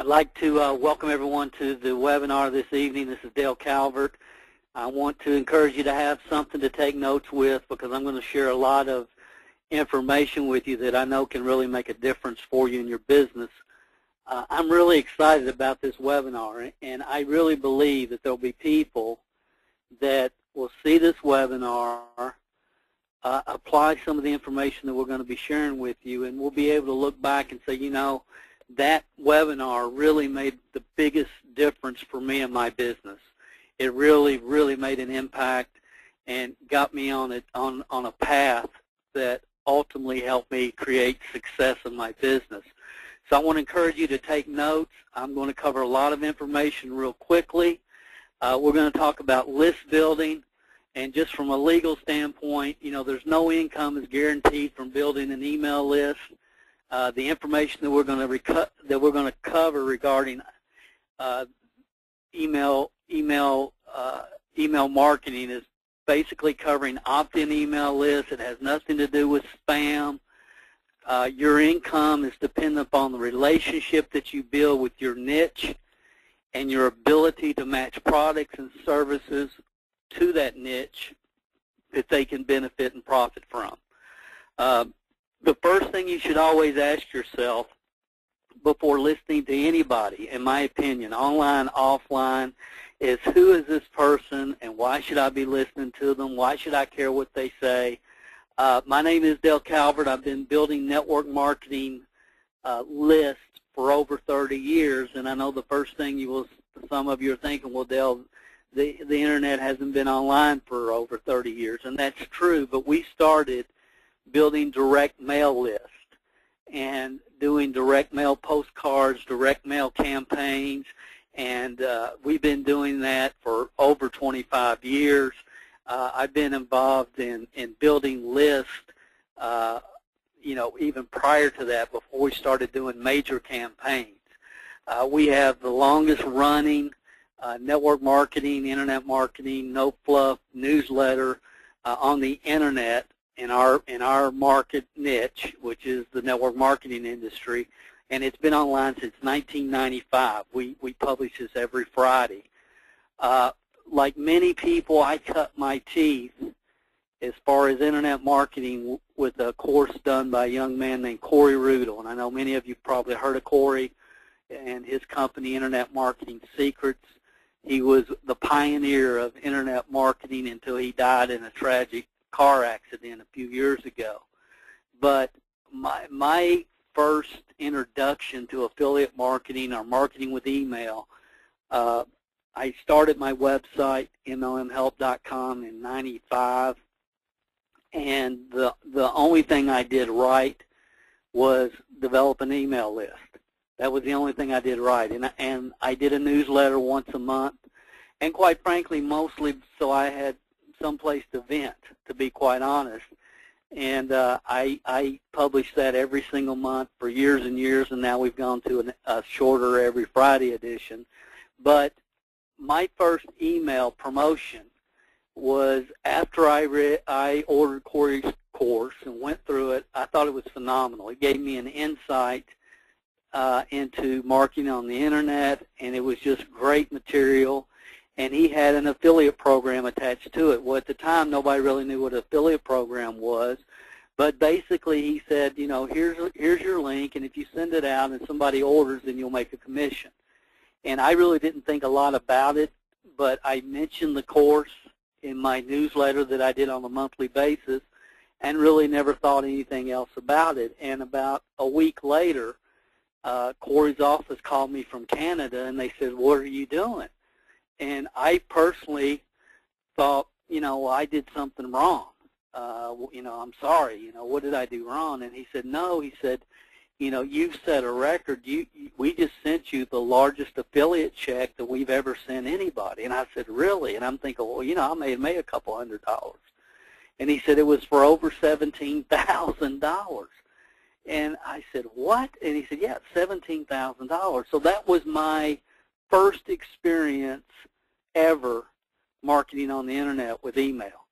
I'd like to welcome everyone to the webinar this evening. This is Dale Calvert. I want to encourage you to have something to take notes with because I'm going to share a lot of information with you that I know can really make a difference for you in your business. I'm really excited about this webinar, and I really believe that there will be people that will see this webinar, apply some of the information that we're going to be sharing with you, and we'll be able to look back and say, you know, that webinar really made the biggest difference for me in my business. It really made an impact and got me on a path that ultimately helped me create success in my business. So I want to encourage you to take notes. I'm going to cover a lot of information real quickly. We're going to talk about list building, and just from a legal standpoint, you know, there's no income is guaranteed from building an email list. The information that we're going to cover regarding email marketing is basically covering opt-in email lists. It has nothing to do with spam. Your income is dependent upon the relationship that you build with your niche and your ability to match products and services to that niche that they can benefit and profit from. The first thing you should always ask yourself before listening to anybody, in my opinion, online, offline, is who is this person and why should I be listening to them? Why should I care what they say? My name is Dale Calvert. I've been building network marketing lists for over 30 years, and I know the first thing some of you are thinking, well, Dale, the internet hasn't been online for over 30 years, and that's true, but we started building direct mail lists and doing direct mail postcards, direct mail campaigns, and we've been doing that for over 25 years. I've been involved in building lists, you know, even prior to that, before we started doing major campaigns. We have the longest running network marketing, internet marketing, no fluff newsletter on the internet in our market niche, which is the network marketing industry, and it's been online since 1995. We publish this every Friday. Like many people, I cut my teeth as far as internet marketing with a course done by a young man named Corey Rudel, and I know many of you probably heard of Corey and his company, Internet Marketing Secrets. He was the pioneer of internet marketing until he died in a tragic car accident a few years ago. But my first introduction to affiliate marketing or marketing with email, I started my website, MLMhelp.com, in '95, and the only thing I did right was develop an email list. That was the only thing I did right, and I did a newsletter once a month, and quite frankly, mostly so I had someplace to vent, to be quite honest. And I published that every single month for years and years, and now we've gone to a shorter every Friday edition. But my first email promotion was after I ordered Corey's course and went through it. I thought it was phenomenal. It gave me an insight into marketing on the internet, and it was just great material. And he had an affiliate program attached to it. Well, at the time, nobody really knew what an affiliate program was, but basically he said, you know, here's your link, and if you send it out and somebody orders, then you'll make a commission. And I really didn't think a lot about it, but I mentioned the course in my newsletter that I did on a monthly basis and really never thought anything else about it. And about a week later, Corey's office called me from Canada, and they said, what are you doing? And I personally thought, you know, I did something wrong. You know, I'm sorry. You know, what did I do wrong? And he said, no. He said, you know, you've set a record. We just sent you the largest affiliate check that we've ever sent anybody. And I said, really? And I'm thinking, well, you know, I may have made a couple $100. And he said it was for over $17,000. And I said, what? And he said, yeah, $17,000. So that was my first experience ever marketing on the internet with email.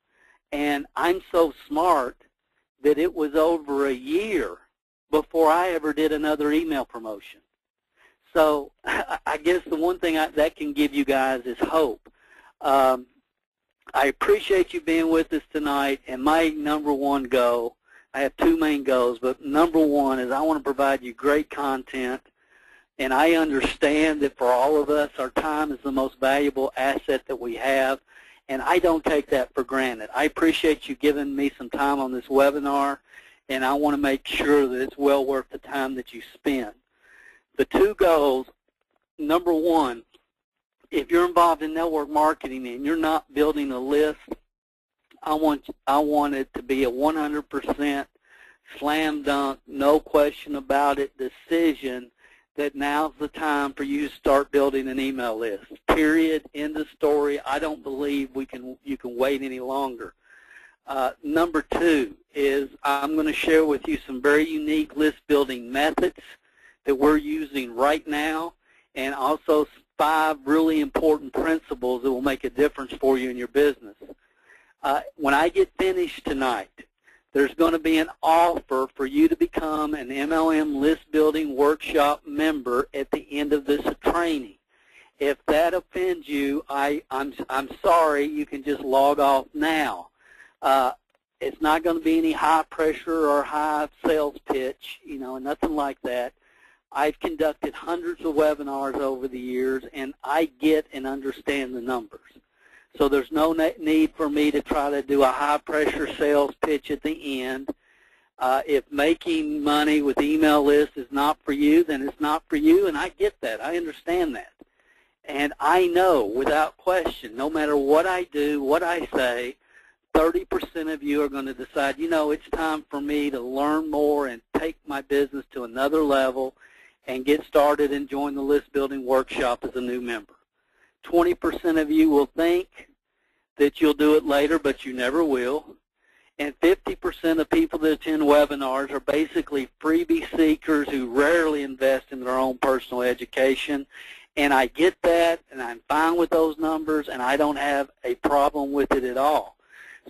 And I'm so smart that it was over a year before I ever did another email promotion. So I guess the one thing that can give you guys is hope. I appreciate you being with us tonight, and my number one goal, I have two main goals, but number one is I want to provide you great content, and I understand that for all of us, our time is the most valuable asset that we have, and I don't take that for granted. I appreciate you giving me some time on this webinar, and I want to make sure that it's well worth the time that you spend. The two goals, number one, if you're involved in network marketing and you're not building a list, I want it to be a 100% slam dunk, no question about it decision that now's the time for you to start building an email list. Period. End of story. I don't believe you can wait any longer. Number two is I'm going to share with you some very unique list building methods that we're using right now, and also 5 really important principles that will make a difference for you in your business. When I get finished tonight, there's going to be an offer for you to become an MLM List Building Workshop member at the end of this training. If that offends you, I'm sorry, you can just log off now. It's not going to be any high pressure or high sales pitch, nothing like that. I've conducted hundreds of webinars over the years, and I get and understand the numbers. So there's no need for me to try to do a high-pressure sales pitch at the end. If making money with email lists is not for you, then it's not for you, and I get that. I understand that. And I know, without question, no matter what I do, what I say, 30% of you are going to decide, it's time for me to learn more and take my business to another level and get started and join the List Building Workshop as a new member. 20% of you will think that you'll do it later, but you never will. And 50% of people that attend webinars are basically freebie seekers who rarely invest in their own personal education. And I get that, and I'm fine with those numbers, and I don't have a problem with it at all.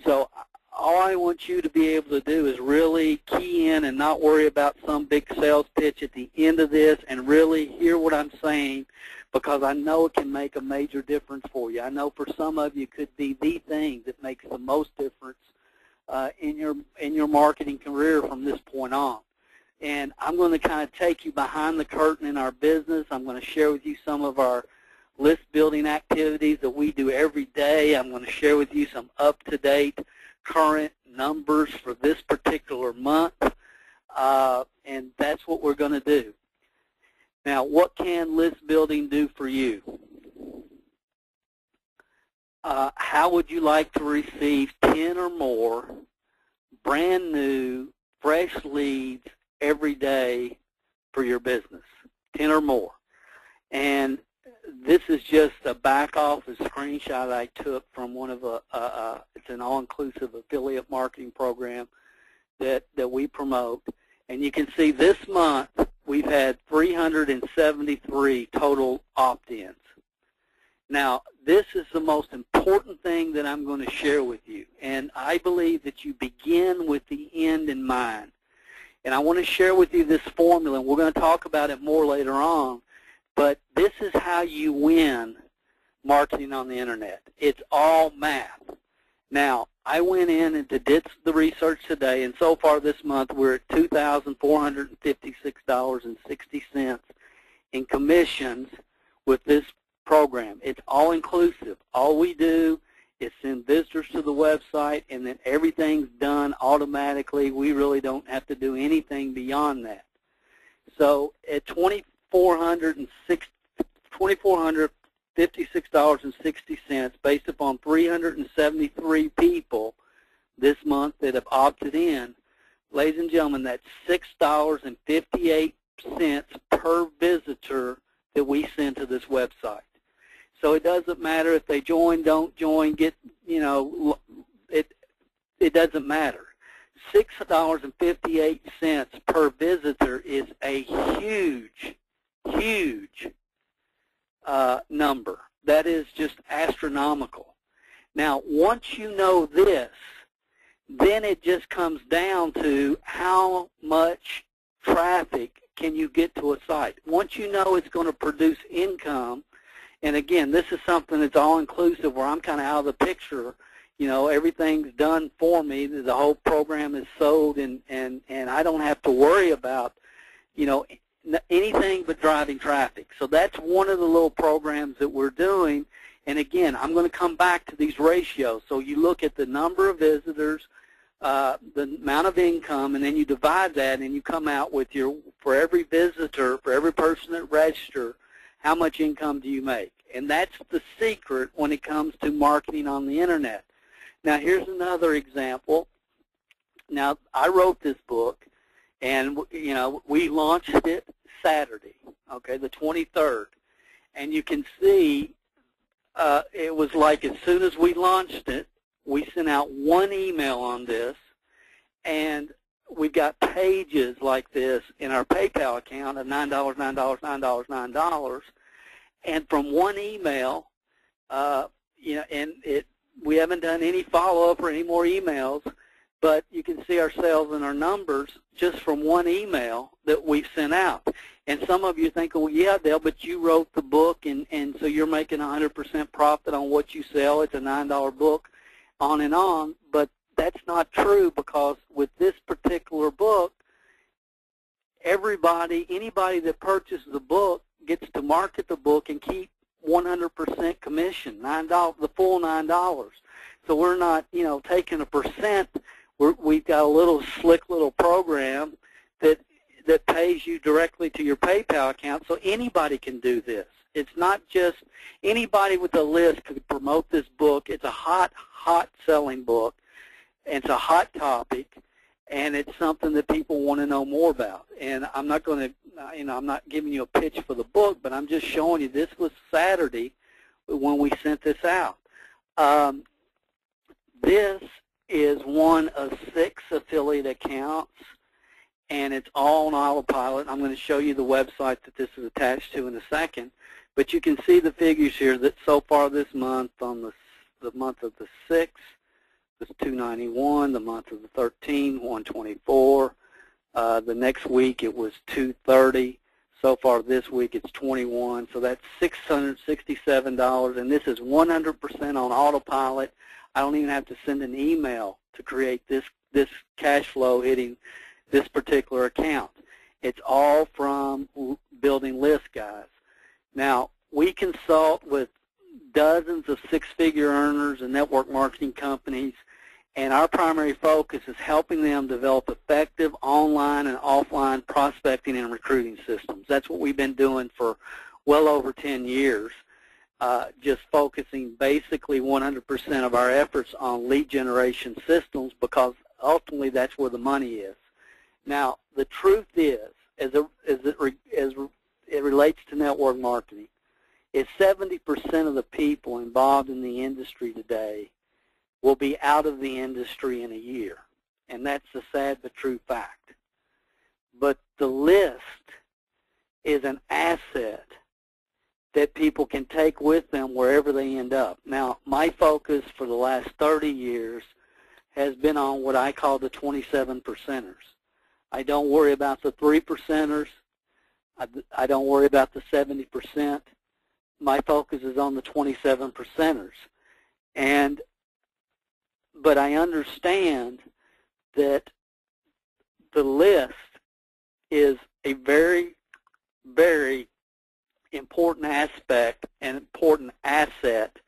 So all I want you to be able to do is really key in and not worry about some big sales pitch at the end of this, and really hear what I'm saying, because I know it can make a major difference for you. I know for some of you it could be the thing that makes the most difference in your marketing career from this point on. And I'm going to kind of take you behind the curtain in our business. I'm going to share with you some of our list building activities that we do every day. I'm going to share with you some up-to-date current numbers for this particular month, and that's what we're going to do. Now, what can list building do for you? How would you like to receive 10 or more brand new, fresh leads every day for your business? 10 or more. And this is just a back office screenshot I took from one of it's an all-inclusive affiliate marketing program that we promote. And you can see this month we've had 373 total opt-ins. Now, this is the most important thing that I'm going to share with you. And I believe that you begin with the end in mind. And I want to share with you this formula, and we're going to talk about it more later on. But this is how you win marketing on the Internet. It's all math. Now, I went in and did the research today, and so far this month we're at $2,456.60 in commissions with this program. It's all inclusive. All we do is send visitors to the website, and then everything's done automatically. We really don't have to do anything beyond that. So at $2,456.60 based upon 373 people this month that have opted in, ladies and gentlemen, that's $6.58 per visitor that we send to this website. So it doesn't matter if they join, don't join, it doesn't matter. $6.58 per visitor is a huge number. That is just astronomical. Now, once you know this, then it just comes down to how much traffic can you get to a site. Once you know it's going to produce income, and again, this is something that's all-inclusive where I'm kind of out of the picture. You know, everything's done for me. The whole program is sold, and I don't have to worry about, you know, anything but driving traffic. So that's one of the little programs that we're doing. And again, I'm going to come back to these ratios. So you look at the number of visitors, the amount of income, and then you divide that, and you come out with your, for every visitor, for every person that registers, how much income do you make? And that's the secret when it comes to marketing on the Internet. Now, here's another example. Now, I wrote this book, and, you know, we launched it Saturday, okay, the 23rd. And you can see it was like as soon as we launched it, we sent out one email on this, and we've got pages like this in our PayPal account of $9, $9, $9, $9. And from one email, you know, and we haven't done any follow-up or any more emails, but you can see our sales and our numbers just from one email that we've sent out. And some of you think, well, yeah, Dale, but you wrote the book, and so you're making 100% profit on what you sell. It's a $9 book, on and on. But that's not true, because with this particular book, anybody that purchases the book gets to market the book and keep 100% commission, $9, the full $9. So we're not, you know, taking a percent. We've got a little slick little program that pays you directly to your PayPal account, so anybody can do this. It's not just anybody with a list could promote this book. It's a hot selling book. It's a hot topic, and it's something that people want to know more about. And I'm not going to, you know, I'm not giving you a pitch for the book, but I'm just showing you this was Saturday when we sent this out. This is one of 6 affiliate accounts, and it's all on autopilot. I'm going to show you the website that this is attached to in a second. But you can see the figures here that so far this month, on the month of the 6th, it's 291. The month of the 13th, 124. The next week it was 230. So far this week it's 21. So that's $667, and this is 100% on autopilot. I don't even have to send an email to create this cash flow hitting this particular account. It's all from building lists, guys. Now, we consult with dozens of six-figure earners and network marketing companies, and our primary focus is helping them develop effective online and offline prospecting and recruiting systems. That's what we've been doing for well over 10 years, just focusing basically 100% of our efforts on lead generation systems, because ultimately that's where the money is. Now, the truth is, as it relates to network marketing, is 70% of the people involved in the industry today will be out of the industry in a year. And that's a sad but true fact. But the list is an asset that people can take with them wherever they end up. Now, my focus for the last 30 years has been on what I call the 27 percenters. I don't worry about the 3 percenters. I don't worry about the 70%. My focus is on the 27 percenters. But I understand that the list is a very, very important aspect and important asset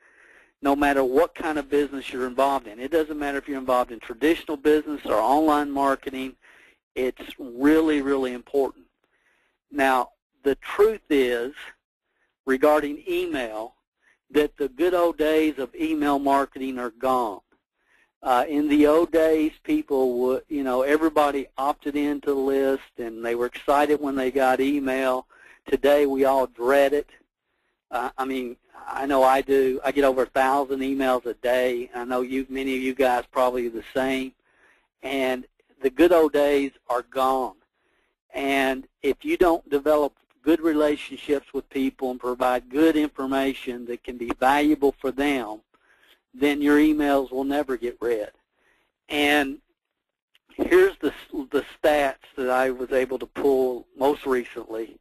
no matter what kind of business you're involved in. It doesn't matter if you're involved in traditional business or online marketing. It's really, really important. Now, the truth is, regarding email, that the good old days of email marketing are gone. In the old days, people would, you know, everybody opted into the list, and they were excited when they got email. Today, we all dread it. I mean, I know I do. I get over 1,000 emails a day. I know many of you guys probably the same. And the good old days are gone. And if you don't develop good relationships with people and provide good information that can be valuable for them, then your emails will never get read. And here's the stats that I was able to pull most recently,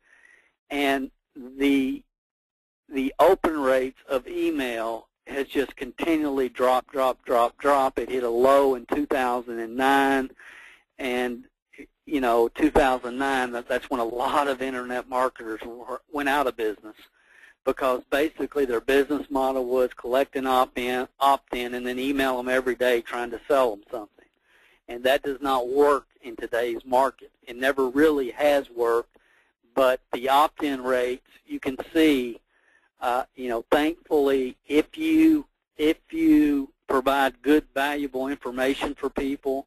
and the open rates of email has just continually dropped. It hit a low in 2009, and 2009, that's when a lot of internet marketers went out of business, because basically their business model was collect an opt-in, and then email them every day trying to sell them something. And that does not work in today's market. It never really has worked, but the opt-in rates, you can see, thankfully, if you provide good, valuable information for people,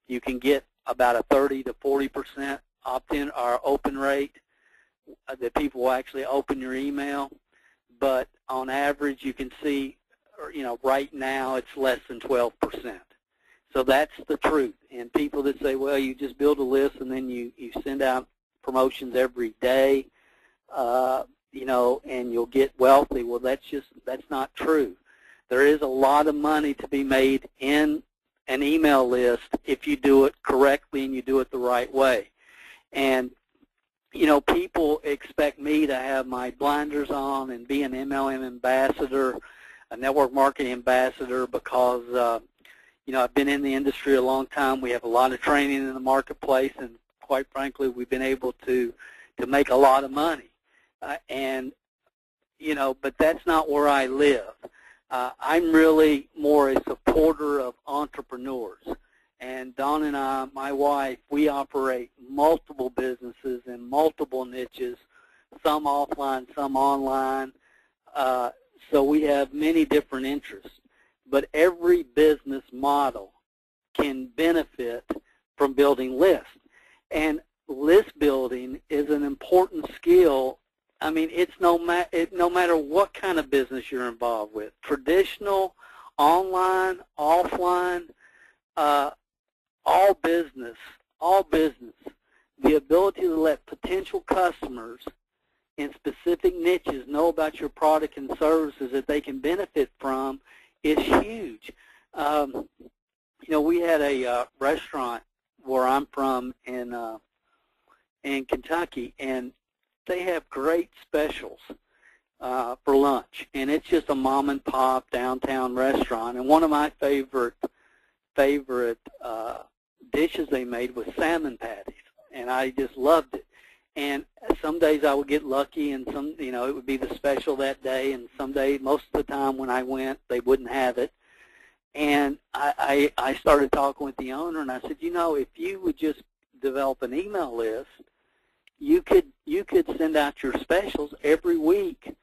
you can get about a 30 to 40% opt-in or open rate that people will actually open your email. But on average, you can see, right now it's less than 12%. So that's the truth. And people that say, well, you just build a list and then you send out promotions every day, and you'll get wealthy. Well, that's not true. There is a lot of money to be made in an email list if you do it correctly and you do it the right way. And people expect me to have my blinders on and be an MLM ambassador, a network marketing ambassador, because I've been in the industry a long time. We have a lot of training in the marketplace, and quite frankly, we've been able to make a lot of money. But that's not where I live. I'm really more a supporter of entrepreneurs. And Dawn and I, my wife, we operate multiple businesses in multiple niches, some offline, some online. So we have many different interests. But every business model can benefit from building lists. And list building is an important skill. I mean, it's no matter what kind of business you're involved with, traditional, online, offline, all business, the ability to let potential customers in specific niches know about your product and services that they can benefit from is huge. We had a restaurant where I'm from in Kentucky, and they have great specials for lunch, and it's just a mom and pop downtown restaurant. And one of my favorite dishes they made was salmon patties, and I just loved it. And some days I would get lucky, and it would be the special that day, and some days, most of the time when I went, they wouldn't have it. And I started talking with the owner, and I said, if you would just develop an email list, you could send out your specials every week,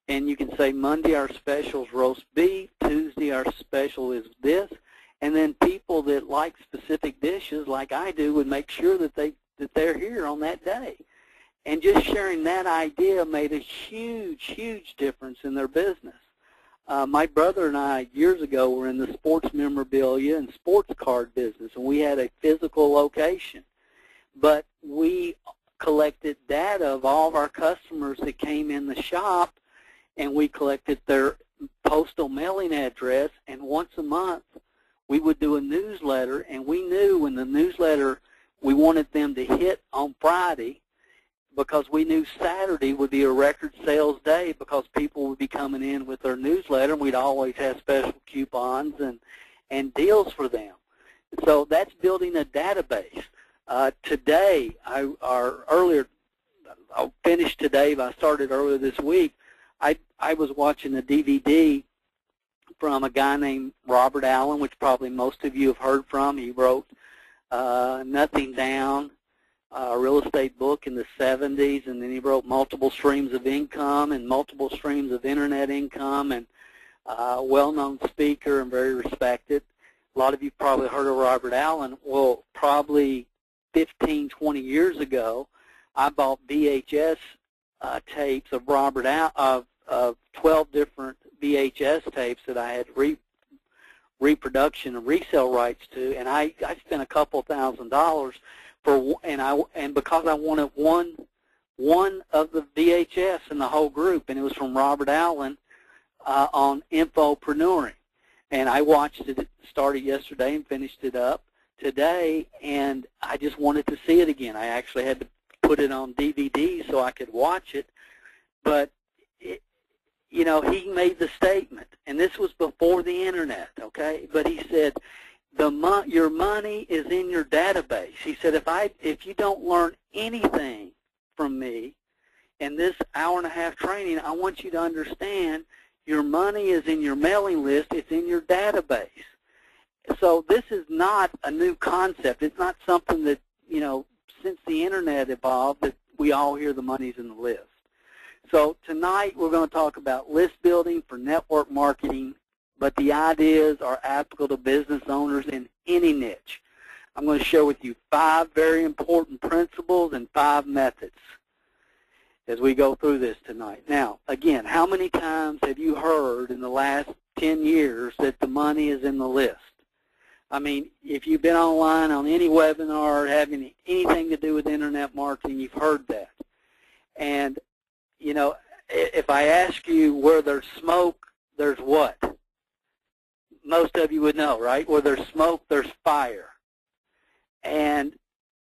and you can say Monday our special is roast beef, Tuesday our special is this, and then people that like specific dishes, like I do, would make sure that they're here on that day. And just sharing that idea made a huge, huge difference in their business. My brother and I, years ago, were in the sports memorabilia and sports card business, and we had a physical location. But we collected data of all of our customers that came in the shop, and we collected their postal mailing address, and once a month we would do a newsletter, and we knew when the newsletter, we wanted them to hit on Friday, because we knew Saturday would be a record sales day because people would be coming in with their newsletter, and we'd always have special coupons and deals for them. So that's building a database. Today, I finished today, but I started earlier this week. I was watching a DVD from a guy named Robert Allen, which probably most of you have heard from. He wrote Nothing Down, a real estate book in the 70s, and then he wrote Multiple Streams of Income and Multiple Streams of Internet Income, and a well-known speaker and very respected. A lot of you probably heard of Robert Allen. Well, probably 15, 20 years ago, I bought VHS tapes of Robert Allen, of 12 different VHS tapes that I had reproduction and resale rights to, and I spent a couple $1,000 and because I wanted one of the VHS in the whole group, and it was from Robert Allen on infopreneuring. And I watched it, started yesterday and finished it up today, and I just wanted to see it again. I actually had to put it on DVD so I could watch it. But, you know, he made the statement, and this was before the internet, okay? But he said, your money is in your database. He said, if you don't learn anything from me in this hour-and-a-half training, I want you to understand your money is in your mailing list. It's in your database. So this is not a new concept. It's not something that, you know, since the internet evolved, that we all hear the money's in the list. So tonight we're going to talk about list building for network marketing, but the ideas are applicable to business owners in any niche. I'm going to share with you 5 very important principles and 5 methods as we go through this tonight. Now, again, how many times have you heard in the last 10 years that the money is in the list? I mean, if you've been online on any webinar having anything to do with internet marketing, you've heard that. And, you know, if I ask you where there's smoke, there's what? Most of you would know, right? Where there's smoke, there's fire. And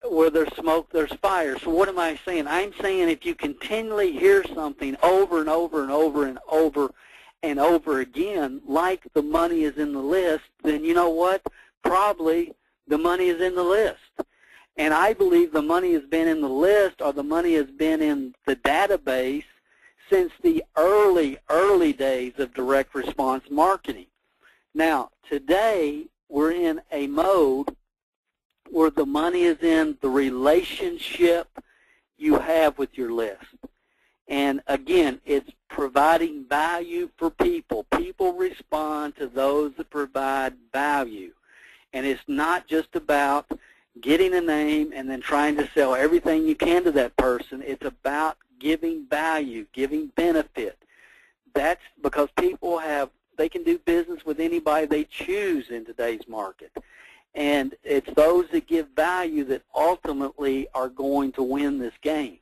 where there's smoke, there's fire. So what am I saying? I'm saying if you continually hear something over and over and over and over and over again, like the money is in the list, then you know what? Probably the money is in the list. And I believe the money has been in the list, or the money has been in the database since the early days of direct response marketing. Now, today we're in a mode where the money is in the relationship you have with your list. And again, it's providing value for people. People respond to those that provide value. And it's not just about getting a name and then trying to sell everything you can to that person. It's about giving value, giving benefit. That's because people they can do business with anybody they choose in today's market. And it's those that give value that ultimately are going to win this game.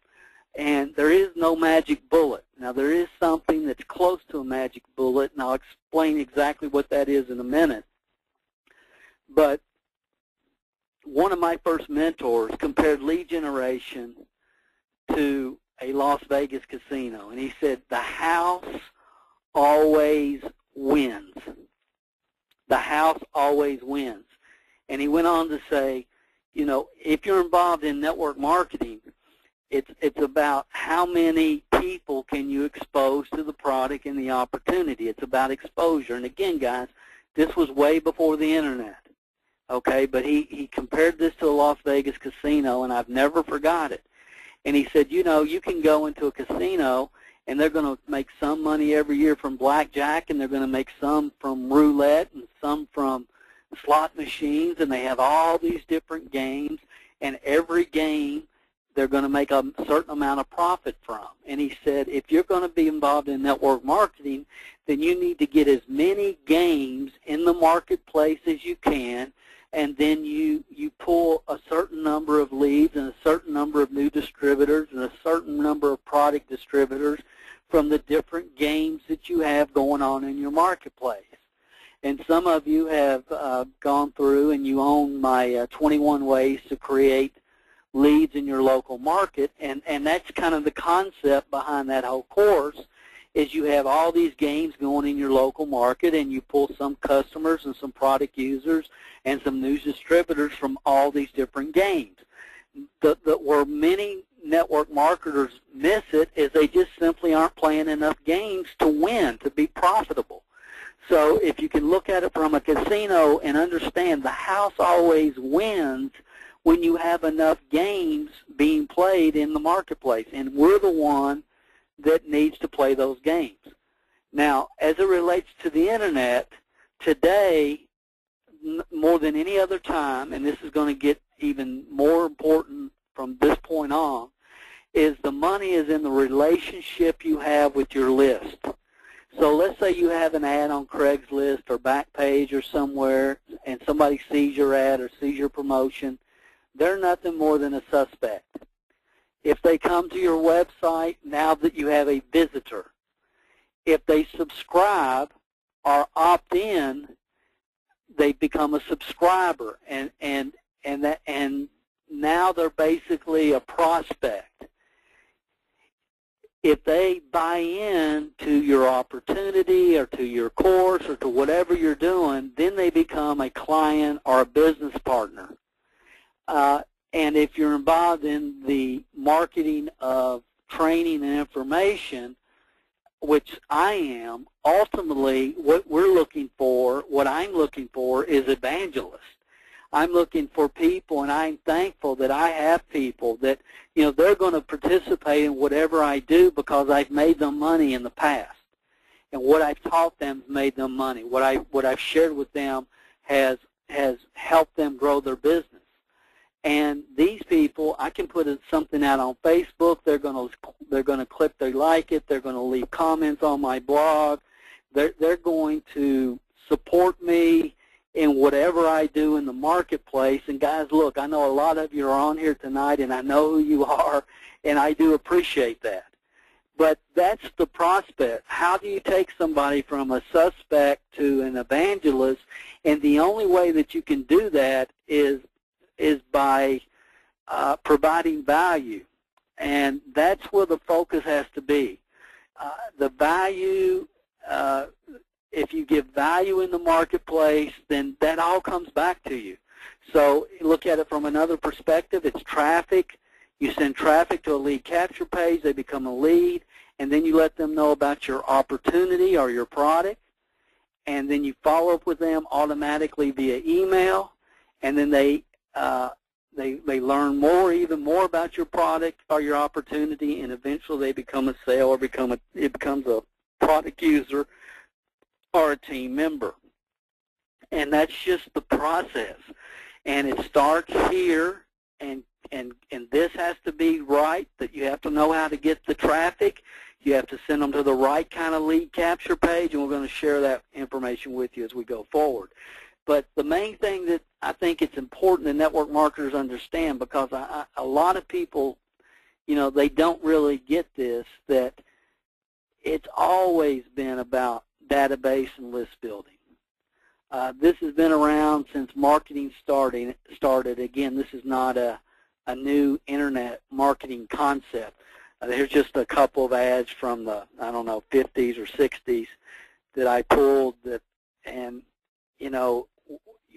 And there is no magic bullet. Now, there is something that's close to a magic bullet, and I'll explain exactly what that is in a minute. But one of my first mentors compared lead generation to a Las Vegas casino, and he said, the house always wins. The house always wins. And he went on to say, you know, if you're involved in network marketing, it's about how many people can you expose to the product and the opportunity. It's about exposure. And again, guys, this was way before the internet, okay? But he compared this to a Las Vegas casino, and I've never forgot it. And he said, you know, you can go into a casino, and they're going to make some money every year from blackjack, and they're going to make some from roulette and some from slot machines, and they have all these different games, and every game they're going to make a certain amount of profit from. And he said, if you're going to be involved in network marketing, then you need to get as many games in the marketplace as you can, and then you pull a certain number of leads and a certain number of new distributors and a certain number of product distributors from the different games that you have going on in your marketplace. And some of you have gone through and you own my 21 ways to create leads in your local market, and that's kind of the concept behind that whole course, is you have all these games going in your local market, and you pull some customers and some product users and some news distributors from all these different games. Where many network marketers miss it is they just simply aren't playing enough games to win, to be profitable. So if you can look at it from a casino and understand the house always wins when you have enough games being played in the marketplace, and we're the one that needs to play those games. Now, as it relates to the internet, today, more than any other time, and this is going to get even more important from this point on, is the money is in the relationship you have with your list. So let's say you have an ad on Craigslist or Backpage or somewhere, and somebody sees your ad or sees your promotion. They're nothing more than a suspect. If they come to your website, now that you have a visitor, if they subscribe or opt in, they become a subscriber. And and now they're basically a prospect. If they buy in to your opportunity or to your course or to whatever you're doing, then they become a client or a business partner. And if you're involved in the marketing of training and information, which I am, ultimately what we're looking for, what I'm looking for is evangelists. I'm looking for people, and I'm thankful that I have people that, you know, they're going to participate in whatever I do because I've made them money in the past. And what I've taught them has made them money. What I've shared with them has helped them grow their business. And these people, I can put something out on Facebook. They're going to click, they like it. They're going to leave comments on my blog. They're going to support me in whatever I do in the marketplace. And guys, look, I know a lot of you are on here tonight, and I know who you are, and I do appreciate that. But that's the prospect. How do you take somebody from a suspect to an evangelist? And the only way that you can do that is by providing value. And that's where the focus has to be. The value, if you give value in the marketplace, then that all comes back to you. So look at it from another perspective. It's traffic. You send traffic to a lead capture page. They become a lead. And then you let them know about your opportunity or your product. And then you follow up with them automatically via email. And then they learn even more about your product or your opportunity, and eventually they become a sale or it becomes a product user or a team member. And that's just the process. And it starts here, and this has to be right, that you have to know how to get the traffic. You have to send them to the right kind of lead capture page, and we're going to share that information with you as we go forward. But the main thing that I think it's important that network marketers understand, because a lot of people, you know, they don't really get this, that it's always been about database and list building. This has been around since marketing started. Again, this is not a new internet marketing concept. There's just a couple of ads from the, I don't know, 50s or 60s that I pulled that, and, you know,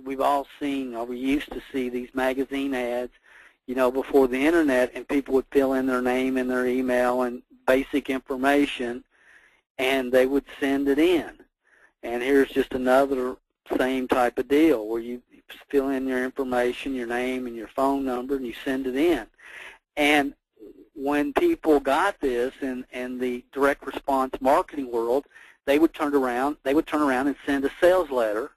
we've all seen, or we used to see these magazine ads, you know, before the internet, and people would fill in their name and their email and basic information, and they would send it in. And here's just another same type of deal where you fill in your information, your name and your phone number, and you send it in. And when people got this in the direct response marketing world, they would turn around and send a sales letter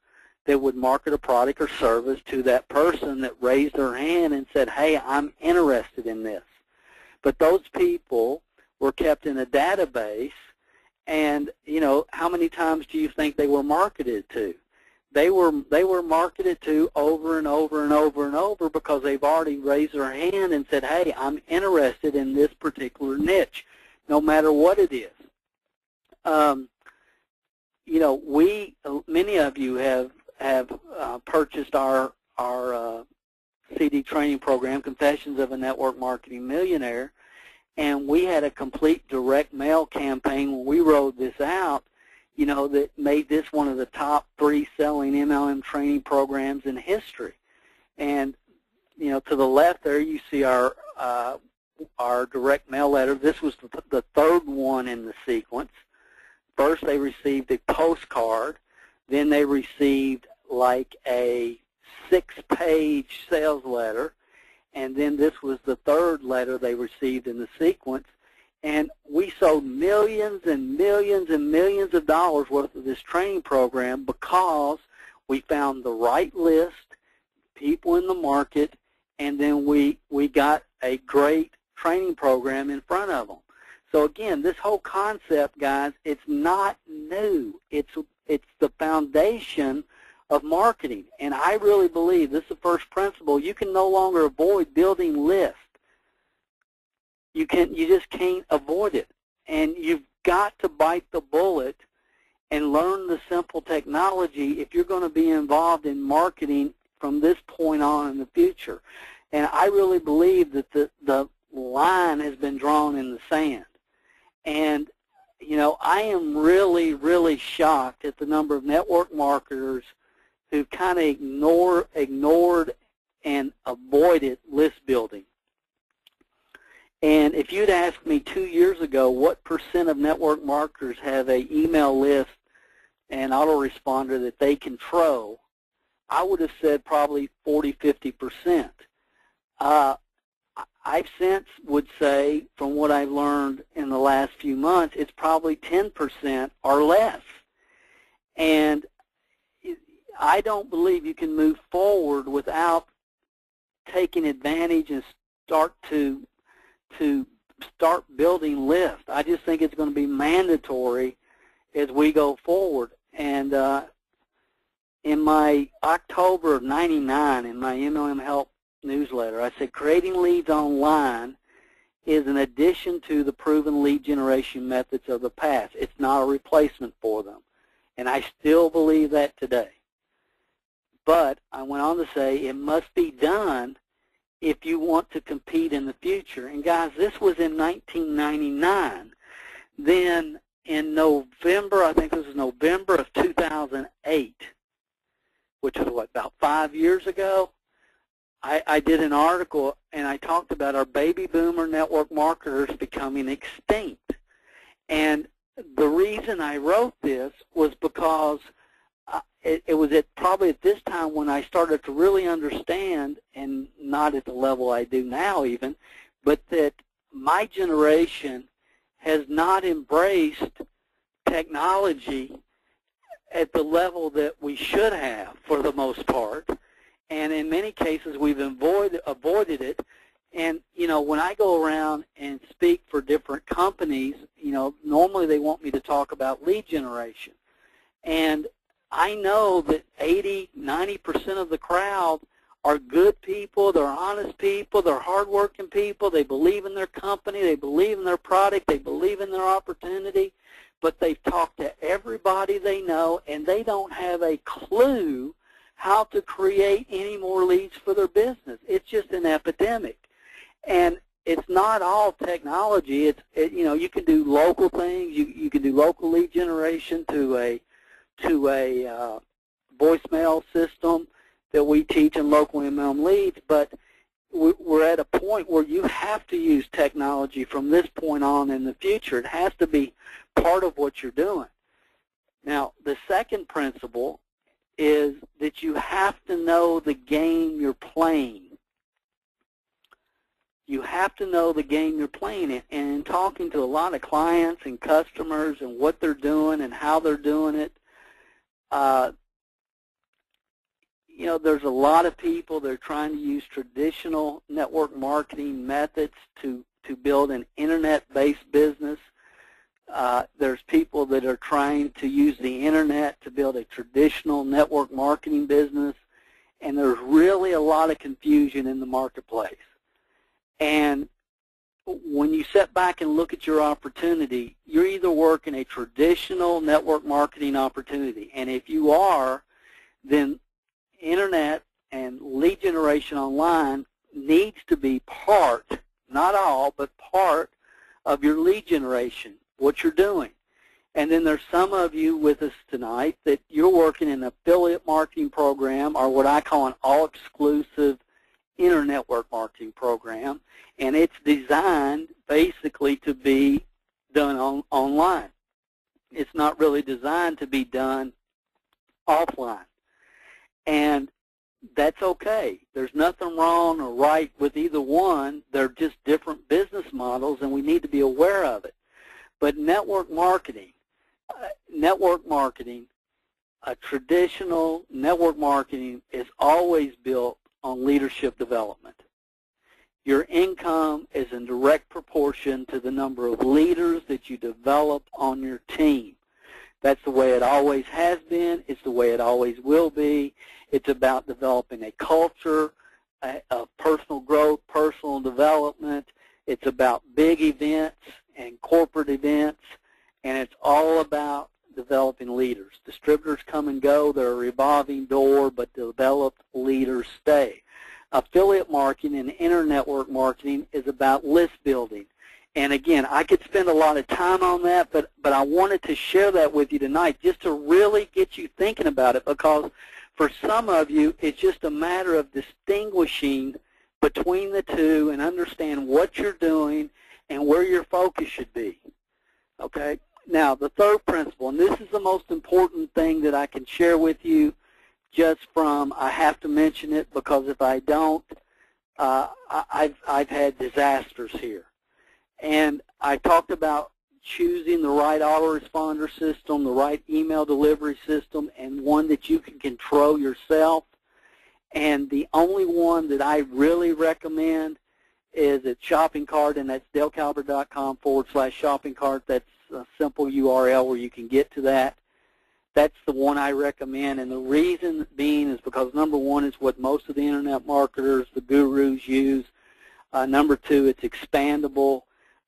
that would market a product or service to that person that raised their hand and said, hey, I'm interested in this. But those people were kept in a database, and, you know, how many times do you think they were marketed to? They were marketed to over and over and over and over because they've already raised their hand and said, hey, I'm interested in this particular niche, no matter what it is. You know, many of you have purchased our CD training program, Confessions of a Network Marketing Millionaire, and we had a complete direct mail campaign when we rolled this out, you know, that made this one of the top 3 selling MLM training programs in history. And, you know, to the left there you see our direct mail letter. This was the 3rd one in the sequence. First they received a postcard, then they received like a 6-page sales letter, and then this was the 3rd letter they received in the sequence. And we sold millions and millions and millions of dollars worth of this training program because we found the right list, people in the market, and then we got a great training program in front of them. So again, this whole concept, guys, it's not new. It's the foundation of marketing. And I really believe this is the first principle. You can no longer avoid building lists. You just can't avoid it. And you've got to bite the bullet and learn the simple technology if you're going to be involved in marketing from this point on in the future. And I really believe that the line has been drawn in the sand. And, you know, I am really, really shocked at the number of network marketers who kind of ignored and avoided list building. And if you'd asked me 2 years ago what % of network marketers have an email list and autoresponder that they control, I would have said probably 40–50%. I since would say, from what I've learned in the last few months, it's probably 10% or less. And I don't believe you can move forward without taking advantage and start building lists. I just think it's going to be mandatory as we go forward. And in my October of '99, in my MLM Help newsletter, I said creating leads online is an addition to the proven lead generation methods of the past. It's not a replacement for them. And I still believe that today. But I went on to say it must be done if you want to compete in the future. And guys, this was in 1999. Then in November, I think this was November of 2008, which was what, about 5 years ago, I did an article and I talked about our baby boomer network marketers becoming extinct. And the reason I wrote this was because it was probably at this time when I started to really understand, and not at the level I do now even, but that my generation has not embraced technology at the level that we should have for the most part. And in many cases, we've avoided it. And, you know, when I go around and speak for different companies, you know, normally they want me to talk about lead generation. And I know that 80–90% of the crowd are good people, they're honest people, they're hardworking people, they believe in their company, they believe in their product, they believe in their opportunity, but they've talked to everybody they know, and they don't have a clue how to create any more leads for their business. It's just an epidemic. And it's not all technology. You know, you can do local things. You can do local lead generation to a voicemail system that we teach in local MLM leads, but we're at a point where you have to use technology from this point on in the future. It has to be part of what you're doing. Now, the second principle is that you have to know the game you're playing. You have to know the game you're playing. And in talking to a lot of clients and customers and what they're doing and how they're doing it, you know, there's a lot of people that are trying to use traditional network marketing methods to build an internet-based business. There's people that are trying to use the internet to build a traditional network marketing business, and there's really a lot of confusion in the marketplace. And when you sit back and look at your opportunity, you're either working a traditional network marketing opportunity, and if you are, then internet and lead generation online needs to be part, not all, but part of your lead generation, what you're doing. And then there's some of you with us tonight that you're working in an affiliate marketing program, or what I call an all-exclusive inter-network marketing program, and it's designed basically to be done online. It's not really designed to be done offline. And that's okay. There's nothing wrong or right with either one. They're just different business models, and we need to be aware of it. But network marketing, traditional network marketing is always built on leadership development. Your income is in direct proportion to the number of leaders that you develop on your team. That's the way it always has been. It's the way it always will be. It's about developing a culture of personal growth, personal development. It's about big events and corporate events, and it's all about developing leaders. Distributors come and go. They're a revolving door, but developed leaders stay. Affiliate marketing and inter-network marketing is about list building. And again, I could spend a lot of time on that, but I wanted to share that with you tonight just to really get you thinking about it, because for some of you, it's just a matter of distinguishing between the two and understand what you're doing and where your focus should be. Okay? Now, the third principle, and this is the most important thing that I can share with you just from, I have to mention it because if I don't, I've had disasters here. And I talked about choosing the right autoresponder system, the right email delivery system, and one that you can control yourself. And the only one that I really recommend is at Shopping Cart, and that's DaleCalvert.com/shopping cart. That's a simple URL where you can get to that. That's the one I recommend, and the reason being is because, number one, it's what most of the internet marketers, the gurus, use. Number two, it's expandable.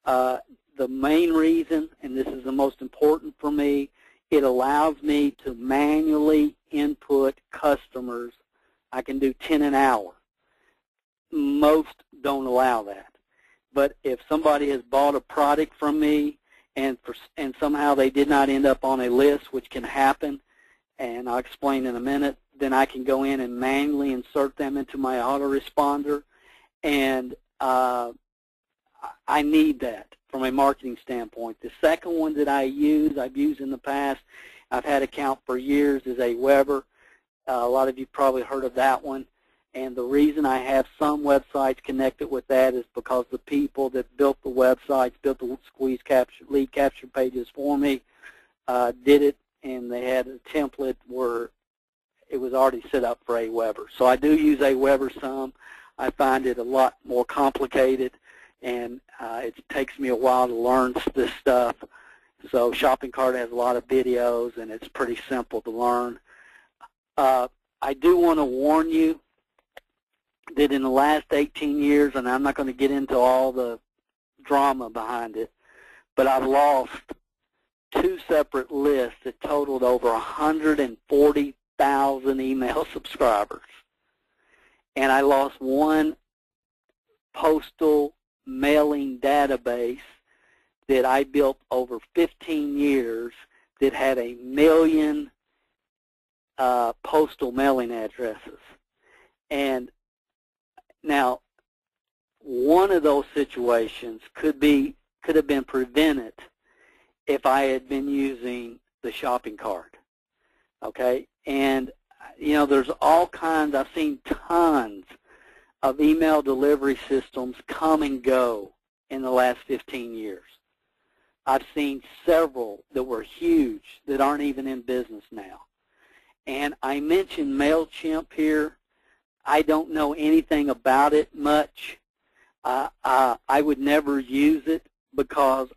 The main reason, and this is the most important for me, it allows me to manually input customers. I can do 10 an hour. Most don't allow that. But if somebody has bought a product from me and somehow they did not end up on a list, which can happen, and I'll explain in a minute, then I can go in and manually insert them into my autoresponder, and I need that from a marketing standpoint. The second one that I've used in the past, I've had account for years, is Aweber. A lot of you probably heard of that one. And the reason I have some websites connected with that is because the people that built the websites, built the lead capture pages for me, did it, and they had a template where it was already set up for Aweber. So I do use Aweber some. I find it a lot more complicated, and it takes me a while to learn this stuff. So Shopping Cart has a lot of videos, and it's pretty simple to learn. I do want to warn you that in the last 18 years, and I'm not going to get into all the drama behind it, but I've lost 2 separate lists that totaled over 140,000 email subscribers. And I lost 1 postal mailing database that I built over 15 years that had 1 million postal mailing addresses. And now, one of those situations could have been prevented if I had been using the shopping cart. Okay? And you know, there's all kinds, I've seen tons of email delivery systems come and go in the last 15 years. I've seen several that were huge that aren't even in business now. And I mentioned MailChimp here. I don't know anything about it much. I would never use it because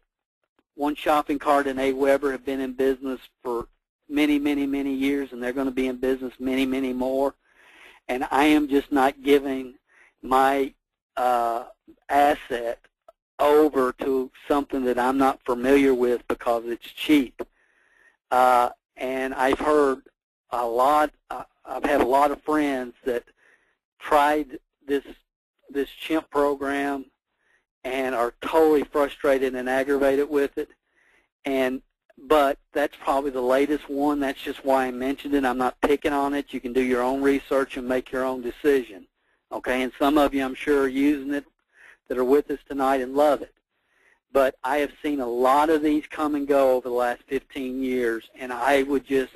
One Shopping Cart and Aweber have been in business for many, many, many years, and they're going to be in business many, many more. And I am just not giving my asset over to something that I'm not familiar with because it's cheap. And I've heard a lot, I've had a lot of friends that tried this chimp program and are totally frustrated and aggravated with it. But that's probably the latest one. That's just why I mentioned it. I'm not picking on it. You can do your own research and make your own decision. Okay, and some of you, I'm sure, are using it that are with us tonight and love it. But I have seen a lot of these come and go over the last 15 years, and I would just,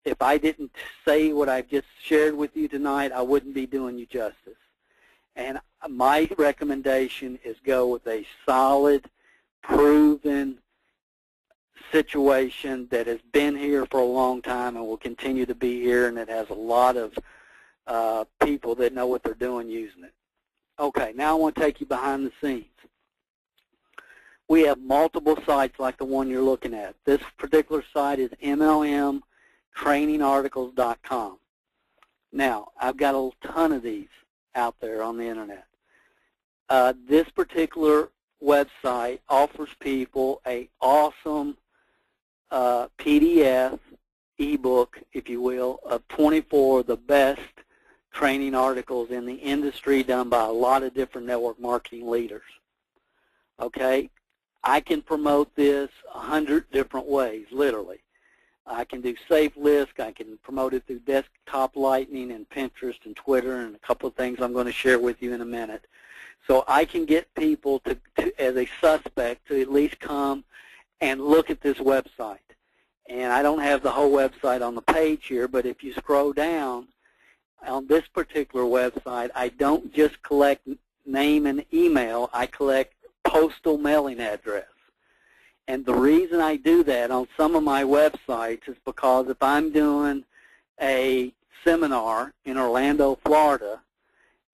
if I didn't say what I've just shared with you tonight, I wouldn't be doing you justice. And my recommendation is go with a solid, proven situation that has been here for a long time and will continue to be here, and it has a lot of people that know what they're doing using it. Okay, now I want to take you behind the scenes. We have multiple sites like the one you're looking at. This particular site is MLMtrainingarticles.com. Now, I've got a ton of these out there on the internet. This particular website offers people an awesome PDF articles in the industry done by a lot of different network marketing leaders. Okay? I can promote this 100 different ways, literally. I can do Safe List. I can promote it through Desktop Lightning and Pinterest and Twitter and a couple of things I'm going to share with you in a minute. So I can get people to as a suspect to at least come and look at this website. And I don't have the whole website on the page here, but if you scroll down on this particular website, I don't just collect name and email. I collect postal mailing address. And the reason I do that on some of my websites is because if I'm doing a seminar in Orlando, Florida,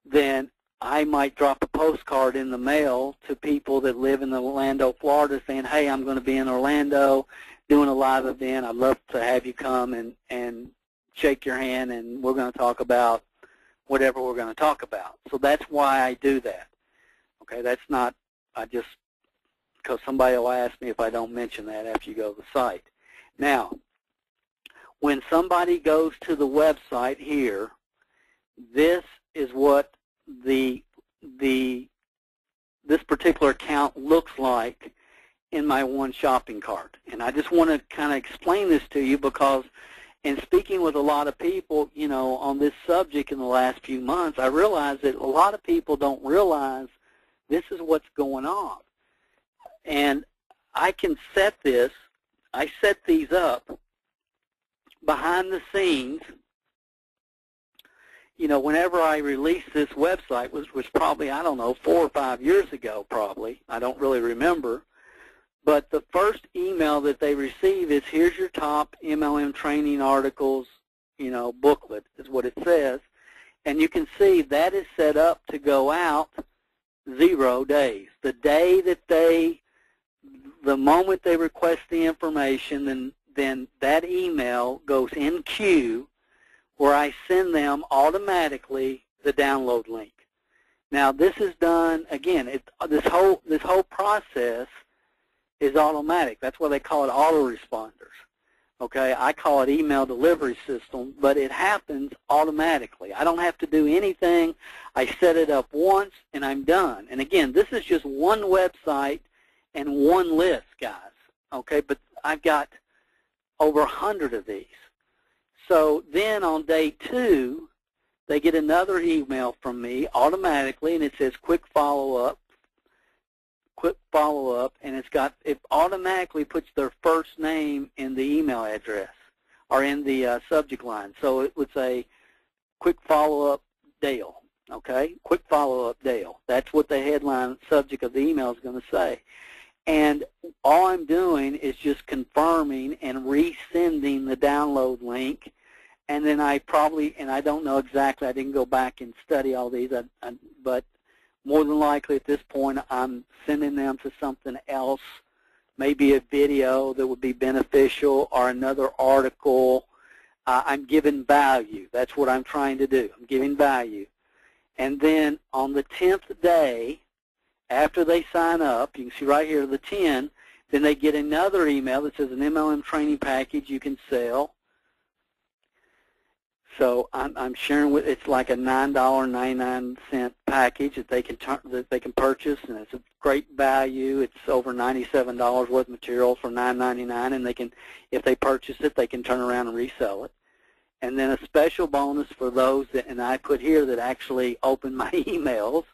then I might drop a postcard in the mail to people that live in Orlando, Florida, saying, hey, I'm going to be in Orlando doing a live event. I'd love to have you come and shake your hand, and we're going to talk about whatever we're going to talk about. So that's why I do that. Okay, that's not, because somebody will ask me if I don't mention that after you go to the site. Now, when somebody goes to the website here, this is what this particular account looks like in my one shopping cart. And I just want to kind of explain this to you because in speaking with a lot of people, you know, on this subject in the last few months, I realized that a lot of people don't realize this is what's going on. And I can set this, I set these up behind the scenes. You know, whenever I released this website, was probably, I don't know, 4 or 5 years ago probably. I don't really remember. But the first email that they receive is, here's your top MLM training articles, you know, booklet is what it says. And you can see that is set up to go out 0 days. The day that the moment they request the information, then that email goes in queue where I send them automatically the download link. Now this is done, again, this whole process is automatic. That's why they call it autoresponders. Okay, I call it email delivery system, but it happens automatically. I don't have to do anything. I set it up once and I'm done. And again, this is just one website and one list, guys. Okay, but I've got over 100 of these. So then on day 2, they get another email from me automatically, and it says quick follow-up, and it automatically puts their first name in the email address or in the subject line. So it would say quick follow-up Dale, okay? Quick follow-up Dale. That's what the headline subject of the email is going to say. And all I'm doing is just confirming and resending the download link. And then I don't know exactly, I didn't go back and study all these, but more than likely at this point I'm sending them to something else, maybe a video that would be beneficial or another article. I'm giving value. That's what I'm trying to do. I'm giving value. And then on the 10th day, after they sign up, you can see right here, the 10, then they get another email that says an MLM training package you can sell. So I'm sharing with, it's like a $9.99 package that they can purchase, and it's a great value. It's over $97 worth of material for $9.99, and they can, if they purchase it, they can turn around and resell it. And then a special bonus for those that, and I put here, that actually open my emails.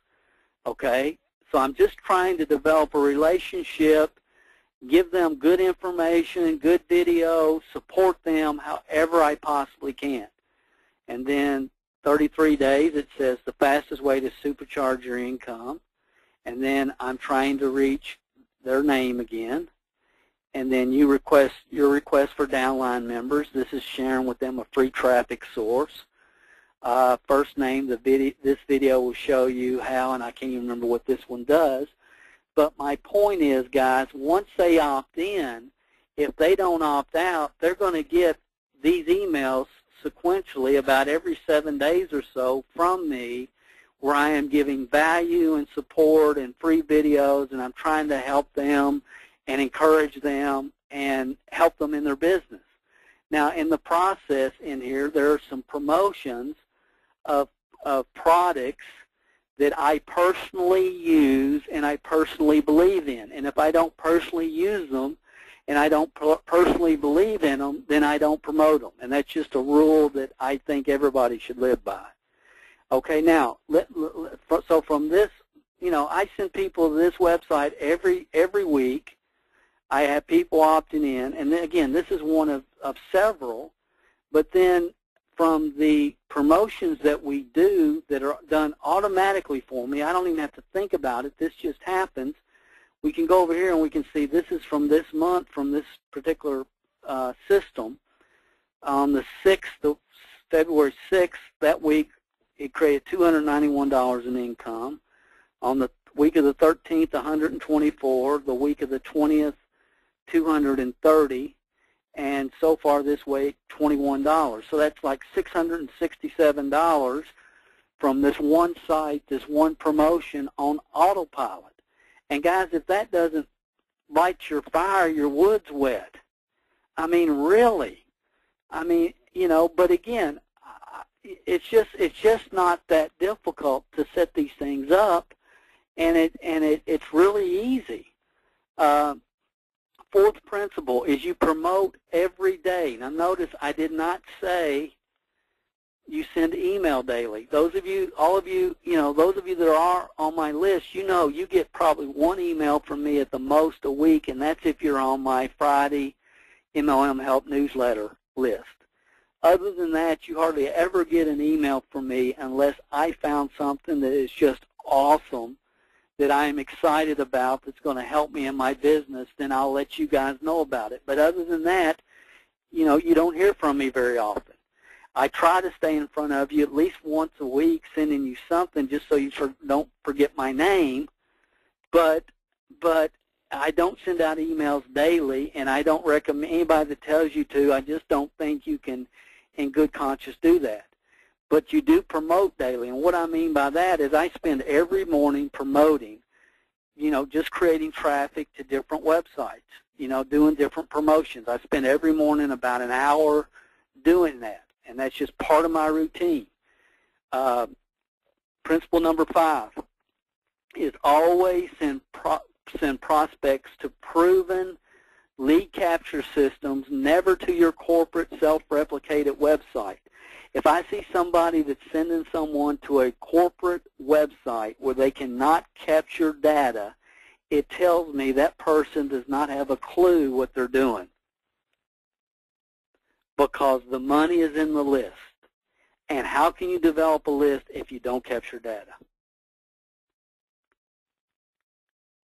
Okay, so I'm just trying to develop a relationship, give them good information, good video, support them however I possibly can. And then 33 days, it says the fastest way to supercharge your income. And then I'm trying to reach their name again. And then your request for downline members. This is sharing with them a free traffic source. First name, this video will show you how, and I can't even remember what this one does. But my point is, guys, once they opt in, if they don't opt out, they're going to get these emails sequentially about every 7 days or so from me, where I am giving value and support and free videos, and I'm trying to help them and encourage them and help them in their business. Now, in the process in here, there are some promotions of of products that I personally use and I personally believe in. And if I don't personally use them and I don't personally believe in them, then I don't promote them. And that's just a rule that I think everybody should live by. Okay, now, so from this, you know, I send people to this website every week. I have people opting in. And then, again, this is one of several. But then from the promotions that we do that are done automatically for me, I don't even have to think about it. This just happens. We can go over here and we can see this is from this month, from this particular system. On the 6th, February 6th, that week, it created $291 in income. On the week of the 13th, $124. The week of the 20th, $230. And so far this week, $21. So that's like $667 from this one site, this one promotion on autopilot. And guys, if that doesn't light your fire, your wood's wet. I mean, really. I mean, you know, but again, it's just not that difficult to set these things up, and it's really easy. Fourth principle is you promote every day. Now notice I did not say you send email daily. Those of you, all of you, you know, those of you that are on my list, you know you get probably one email from me at the most a week, and that's if you're on my Friday MLM Help newsletter list. Other than that, you hardly ever get an email from me unless I found something that is just awesome, that I am excited about, that's going to help me in my business, then I'll let you guys know about it. But other than that, you know, you don't hear from me very often. I try to stay in front of you at least once a week, sending you something just so you don't forget my name. But I don't send out emails daily, and I don't recommend anybody that tells you to. I just don't think you can, in good conscience, do that. But you do promote daily, and what I mean by that is I spend every morning promoting, you know, just creating traffic to different websites, you know, doing different promotions. I spend every morning about an hour doing that, and that's just part of my routine. Principle number 5 is always send prospects to proven lead capture systems, never to your corporate self-replicated website. If I see somebody that's sending someone to a corporate website where they cannot capture data, it tells me that person does not have a clue what they're doing, because the money is in the list. And how can you develop a list if you don't capture data?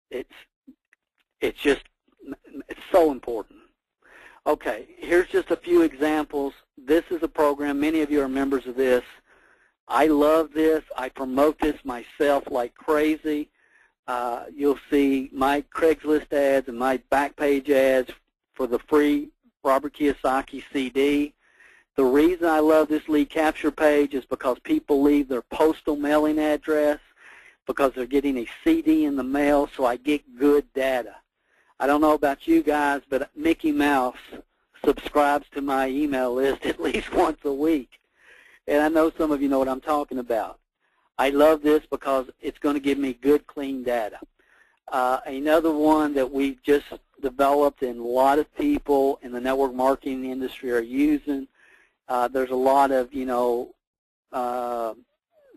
It's so important. Okay, here's just a few examples. This is a program, many of you are members of this. I love this. I promote this myself like crazy. You'll see my Craigslist ads and my Backpage ads for the free Robert Kiyosaki CD. The reason I love this lead capture page is because people leave their postal mailing address, because they're getting a CD in the mail, so I get good data. I don't know about you guys, but Mickey Mouse subscribes to my email list at least once a week. And I know some of you know what I'm talking about. I love this because it's going to give me good, clean data. Another one that we've just developed and a lot of people in the network marketing industry are using, there's a lot of, you know,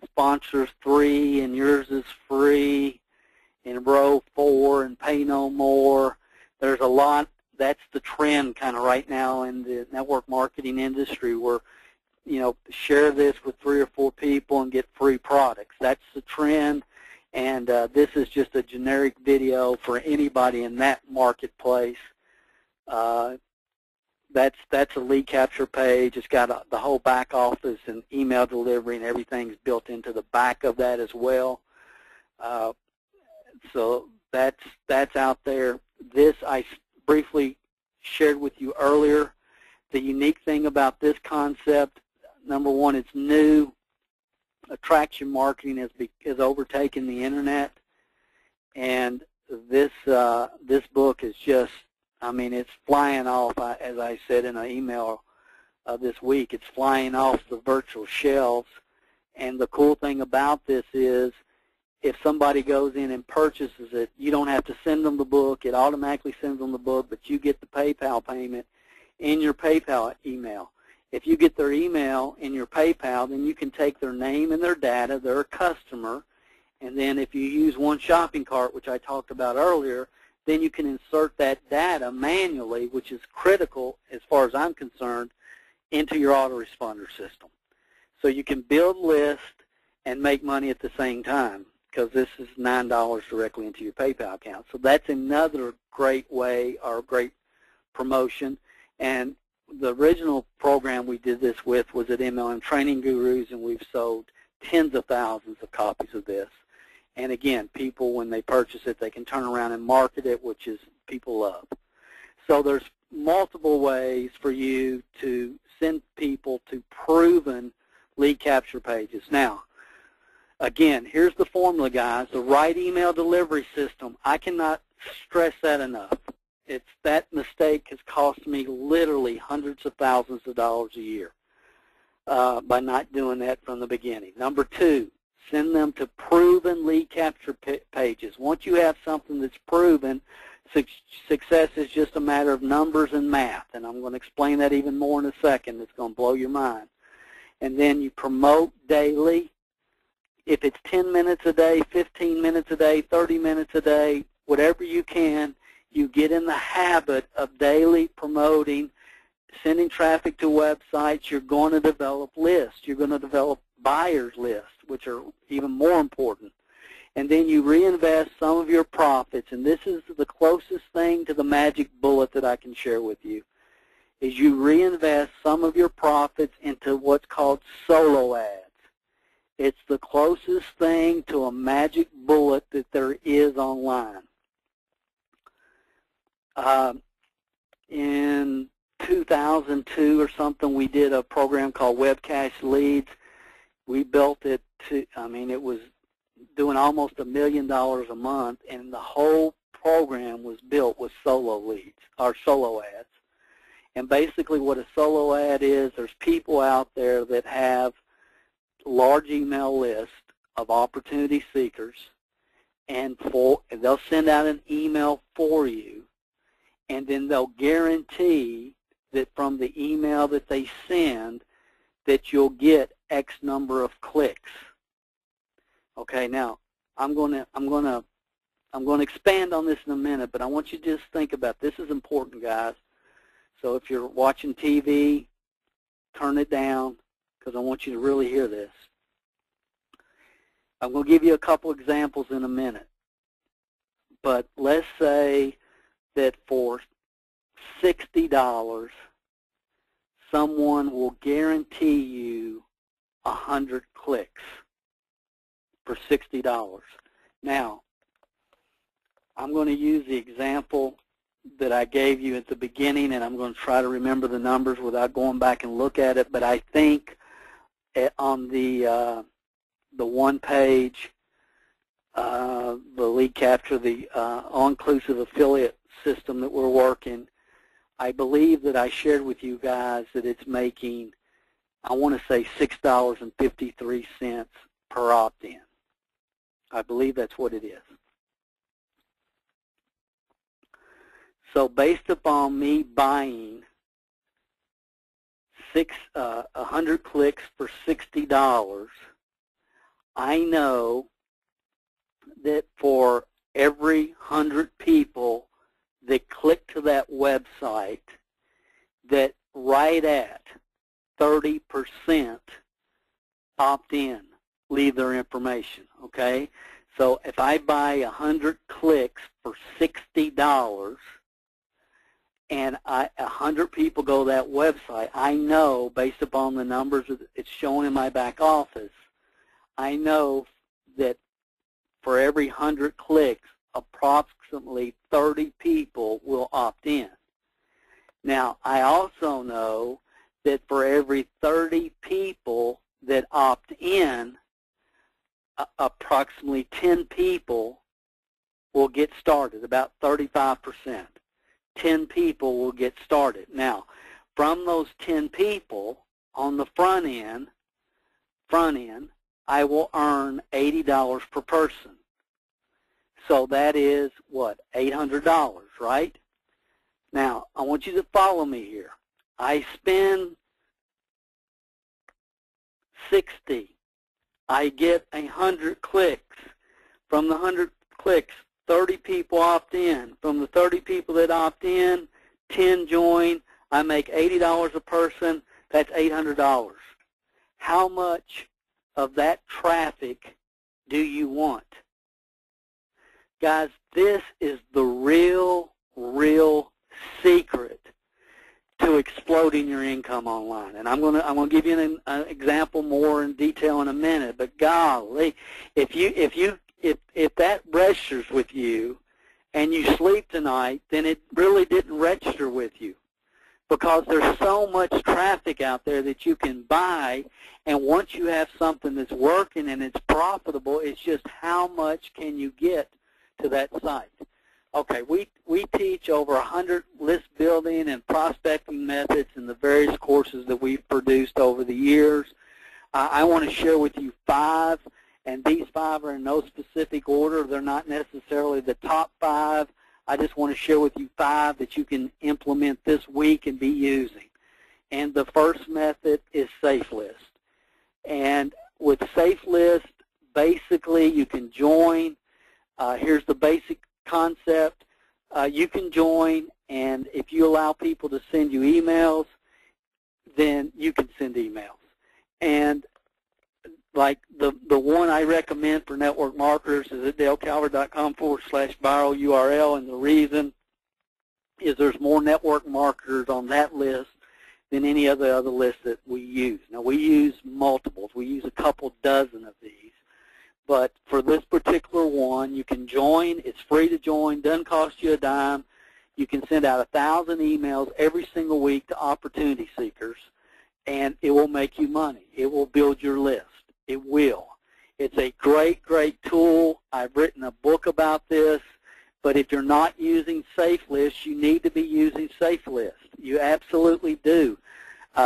sponsors 3 and yours is free, in row 4 and pay no more. There's a lot. That's the trend kind of right now in the network marketing industry, where, you know, share this with 3 or 4 people and get free products. That's the trend, and this is just a generic video for anybody in that marketplace. That's a lead capture page. It's got the whole back office and email delivery and everything's built into the back of that as well. So that's out there. This I briefly shared with you earlier. The unique thing about this concept, number one, it's new. Attraction marketing has overtaken the internet, and this book is just, I mean, it's flying off. As I said in an email this week, it's flying off the virtual shelves, And the cool thing about this is if somebody goes in and purchases it, you don't have to send them the book. It automatically sends them the book, but you get the PayPal payment in your PayPal email. If you get their email in your PayPal, then you can take their name and their data, they're a customer, and then if you use one shopping cart, which I talked about earlier, then you can insert that data manually, which is critical as far as I'm concerned, into your autoresponder system. So you can build lists and make money at the same time, because this is $9 directly into your PayPal account. So that's another great way or great promotion. And the original program we did this with was at MLM Training Gurus, and we've sold tens of thousands of copies of this. And again, people, when they purchase it, they can turn around and market it, which is people love. So there's multiple ways for you to send people to proven lead capture pages. Now, again, here's the formula, guys. The right email delivery system, I cannot stress that enough. That mistake has cost me literally hundreds of thousands of dollars a year by not doing that from the beginning. Number two, send them to proven lead capture pages. Once you have something that's proven, success is just a matter of numbers and math, and I'm going to explain that even more in a second. It's going to blow your mind. And then you promote daily. If it's 10 minutes a day, 15 minutes a day, 30 minutes a day, whatever you can, you get in the habit of daily promoting, sending traffic to websites. You're going to develop lists. You're going to develop buyers lists, which are even more important. And then you reinvest some of your profits, and this is the closest thing to the magic bullet that I can share with you, is you reinvest some of your profits into what's called solo ads. It's the closest thing to a magic bullet that there is online. In 2002 or something, we did a program called Webcache Leads. We built it to, it was doing almost $1 million a month, and the whole program was built with solo leads, or solo ads. And basically what a solo ad is, there's people out there that have large email lists of opportunity seekers, and they'll send out an email for you, and then they'll guarantee that from the email that they send that you'll get X number of clicks. Okay, now I'm going to expand on this in a minute, but I want you to just think about this. Is important, guys. So if you're watching TV, turn it down, because I want you to really hear this. I'm going to give you a couple examples in a minute. But let's say that for $60, someone will guarantee you 100 clicks for $60. Now, I'm going to use the example that I gave you at the beginning, and I'm going to try to remember the numbers without going back and look at it, but I think on the one page, the lead capture, the all-inclusive affiliate system that we're working, I believe that I shared with you guys that it's making, I want to say $6.53 per opt-in. I believe that's what it is. So based upon me buying 100 clicks for $60, I know that for every 100 people that click to that website, that right at 30% opt in, leave their information, okay? So if I buy 100 clicks for $60 and 100 people go to that website, I know, based upon the numbers that it's showing in my back office, I know that for every 100 clicks, approximately 30 people will opt in. Now, I also know that for every 30 people that opt in, approximately 10 people will get started, about 35%. 10 people will get started. Now, from those 10 people on the front end, I will earn $80 per person. So that is, what, $800, right? Now, I want you to follow me here. I spend 60. I get 100 clicks. From the 100 clicks, 30 people opt in. From the 30 people that opt in, 10 join. I make $80 a person. That's $800. How much of that traffic do you want? Guys, this is the real secret to exploding your income online. And I'm gonna give you an example more in detail in a minute. But golly, if that registers with you and you sleep tonight, then it really didn't register with you, because there's so much traffic out there that you can buy. And once you have something that's working and it's profitable, it's just how much can you get to that site. Okay, we teach over 100 list building and prospecting methods in the various courses that we've produced over the years. I want to share with you 5, and these 5 are in no specific order. They're not necessarily the top 5. I just want to share with you 5 that you can implement this week and be using. And the first method is SafeList. And with SafeList, basically you can join. Here's the basic concept. You can join, and if you allow people to send you emails, then you can send emails. And like the one I recommend for network marketers is at dalecalvert.com/viral URL, and the reason is there's more network marketers on that list than any other list that we use. Now, we use multiples. We use a couple dozen of these. But for this particular one, you can join. It's free to join. Doesn't cost you a dime. You can send out 1,000 emails every single week to opportunity seekers, and it will make you money. It will build your list. It will. It's a great tool. I've written a book about this. But if you're not using SafeList, you need to be using SafeList. You absolutely do.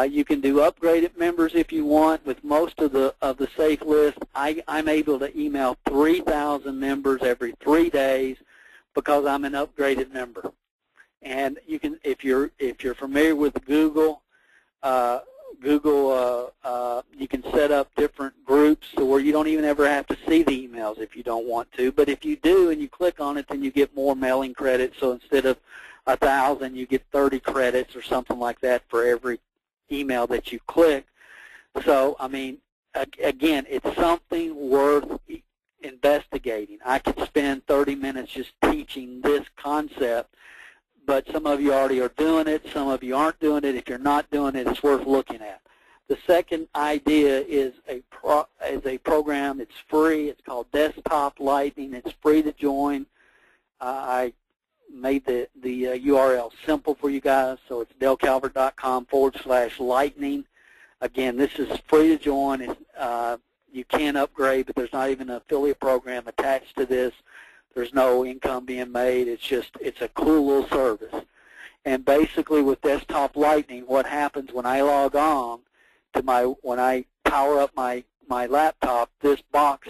You can do upgraded members if you want. With most of the SafeList, I'm able to email 3,000 members every 3 days because I'm an upgraded member. And you can, if you're familiar with Google, you can set up different groups to where you don't even ever have to see the emails if you don't want to. But if you do and you click on it, then you get more mailing credits. So instead of 1,000, you get 30 credits or something like that for every email that you click. So, I mean, again, it's something worth investigating. I could spend 30 minutes just teaching this concept, but some of you already are doing it. Some of you aren't doing it. If you're not doing it, it's worth looking at. The second idea is a program. It's free. It's called Desktop Lightning. It's free to join. I made the URL simple for you guys, so it's dalecalvert.com/lightning. Again, this is free to join. You can upgrade, but there's not even an affiliate program attached to this. There's no income being made. It's a cool little service. And basically with Desktop Lightning, what happens when I log on to when I power up my laptop, this box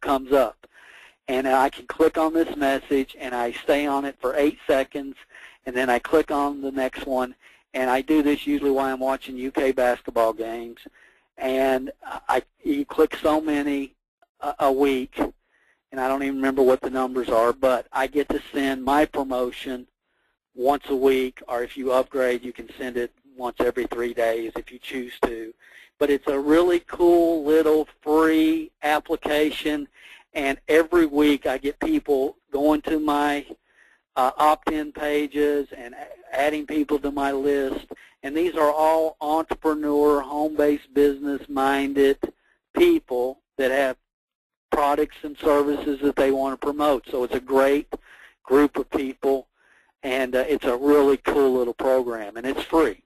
comes up. And I can click on this message, and I stay on it for 8 seconds, and then I click on the next one. And I do this usually while I'm watching UK basketball games. And you click so many a week, and I don't even remember what the numbers are, but I get to send my promotion once a week, or if you upgrade, you can send it once every 3 days if you choose to. But it's a really cool little free application. And every week I get people going to my opt-in pages and adding people to my list. And these are all entrepreneur, home-based business-minded people that have products and services that they want to promote. So it's a great group of people, and it's a really cool little program, and it's free.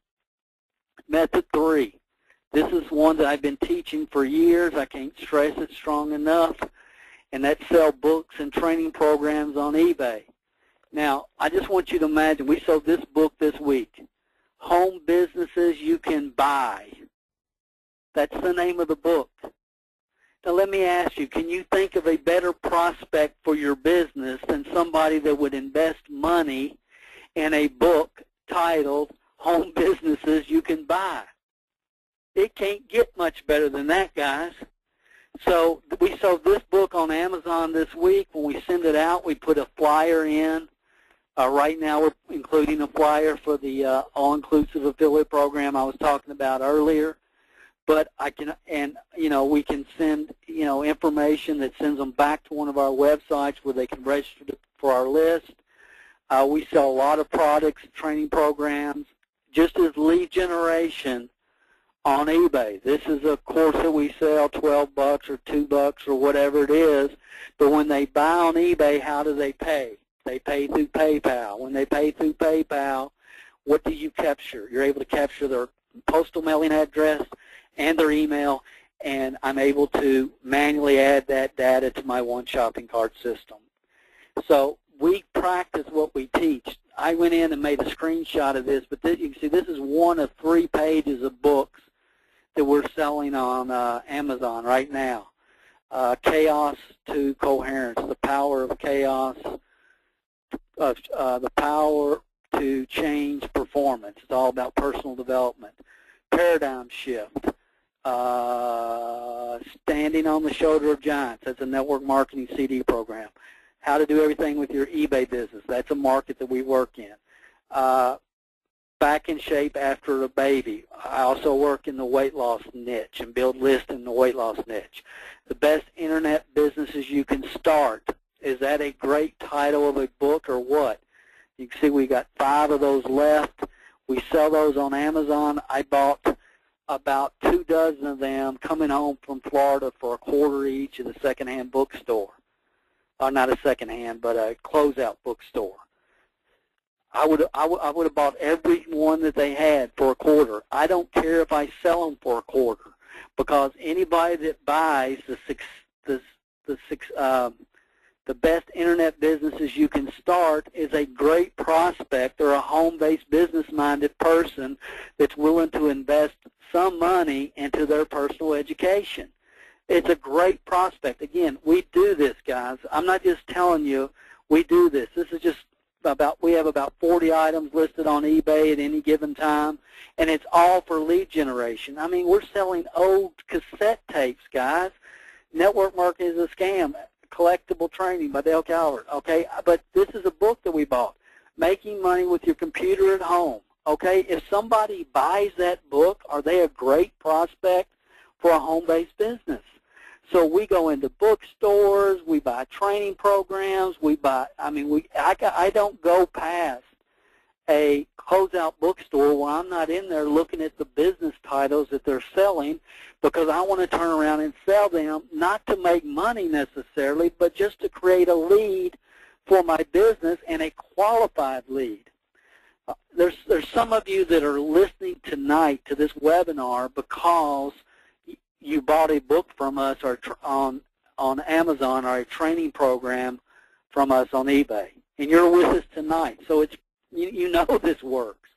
Method 3. This is one that I've been teaching for years. I can't stress it strong enough. And that's sell books and training programs on eBay. Now, I just want you to imagine, we sold this book this week, Home Businesses You Can Buy. That's the name of the book. Now let me ask you, can you think of a better prospect for your business than somebody that would invest money in a book titled Home Businesses You Can Buy? It can't get much better than that, guys. So we sold this book on Amazon this week. When we send it out, we put a flyer in. Right now we're including a flyer for the all-inclusive affiliate program I was talking about earlier. But I can, and we can send information that sends them back to one of our websites where they can register for our list. We sell a lot of products, training programs, just as lead generation on eBay. This is a course that we sell $12 or $2 or whatever it is. But when they buy on eBay, how do they pay? They pay through PayPal. When they pay through PayPal, what do you capture? You're able to capture their postal mailing address and their email, and I'm able to manually add that data to my one shopping cart system. So we practice what we teach. I went in and made a screenshot of this, but you can see this is one of 3 pages of books that we're selling on Amazon right now. Chaos to Coherence, the power of chaos, the power to change performance. It's all about personal development. Paradigm shift. Standing on the shoulder of giants. That's a network marketing CD program. How to do everything with your eBay business. That's a market that we work in. Back in shape after a baby. I also work in the weight loss niche and build lists in the weight loss niche. The best internet businesses you can start. Is that a great title of a book or what? You can see we got 5 of those left. We sell those on Amazon. I bought about 2 dozen of them coming home from Florida for $1 each at a secondhand bookstore. Not a secondhand, but a closeout bookstore. I would have bought every one that they had for $1. I don't care if I sell them for $1, because anybody that buys the best internet businesses you can start is a great prospect or a home-based business-minded person that's willing to invest some money into their personal education. It's a great prospect. Again, we do this, guys. I'm not just telling you we do this. This is just we have about 40 items listed on eBay at any given time, and it's all for lead generation. I mean, we're selling old cassette tapes, guys. Network marketing is a scam. Collectible Training by Dale Calvert, okay? But this is a book that we bought, Making Money with Your Computer at Home, okay? If somebody buys that book, are they a great prospect for a home-based business? So we go into bookstores, we buy training programs, we buy, I don't go past a closeout bookstore where I'm not in there looking at the business titles that they're selling, because I want to turn around and sell them, not to make money necessarily, but just to create a lead for my business, and a qualified lead. There's some of you that are listening tonight to this webinar because you bought a book from us or on Amazon, or a training program from us on eBay, and you're with us tonight. So it's you know this works.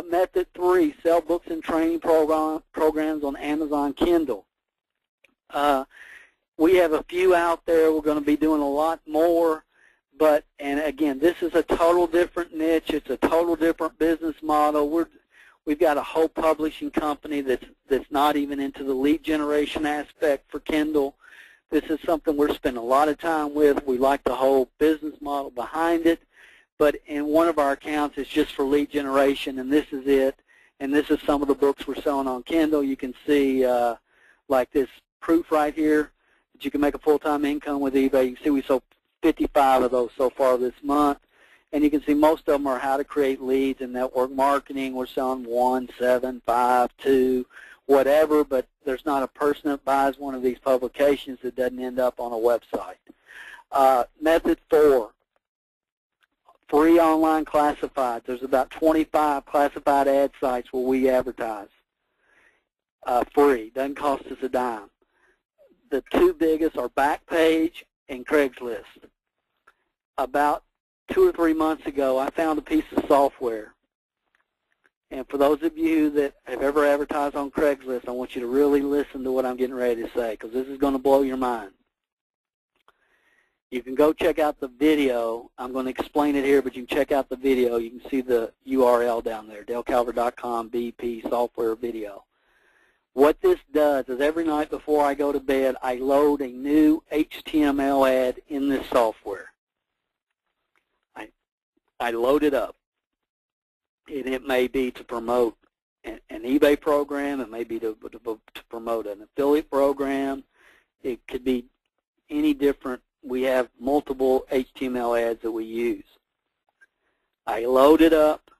Method 3, sell books and training programs on Amazon Kindle. We have a few out there. We're going to be doing a lot more. And again, this is a total different niche. It's a total different business model. We've got a whole publishing company that's not even into the lead generation aspect for Kindle. This is something we're spending a lot of time with. We like the whole business model behind it. But in one of our accounts, it's just for lead generation, and this is it. And this is some of the books we're selling on Kindle. You can see, like this proof right here, that you can make a full-time income with eBay. You can see we sold 55 of those so far this month. And you can see most of them are how to create leads and network marketing. We're selling 1, 7, 5, 2, whatever, but there's not a person that buys one of these publications that doesn't end up on a website. Method 4. Free online classifieds. There's about 25 classified ad sites where we advertise. Free. Doesn't cost us a dime. The 2 biggest are Backpage and Craigslist. About 2 or 3 months ago, I found a piece of software And for those of you that have ever advertised on Craigslist, I want you to really listen to what I'm getting ready to say, because this is going to blow your mind. You can go check out the video. I'm going to explain it here, but you can check out the video. You can see the URL down there, DaleCalvert.com BP software video. What this does is every night before I go to bed, I load a new HTML ad in this software. I load it up. And it may be to promote an eBay program. It may be to promote an affiliate program. It could be any different. We have multiple HTML ads that we use. I load it up.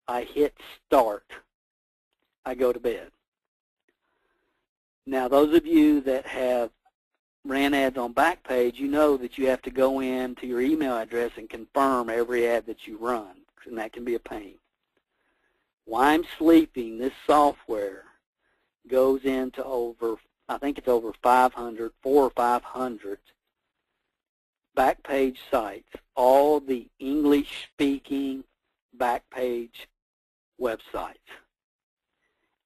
I hit start. I go to bed. Now, those of you that have ran ads on Backpage, you know that you have to go in to your email address and confirm every ad that you run, and that can be a pain. While I'm sleeping, this software goes into over, I think it's over 400 or 500 Backpage sites, all the English-speaking Backpage websites.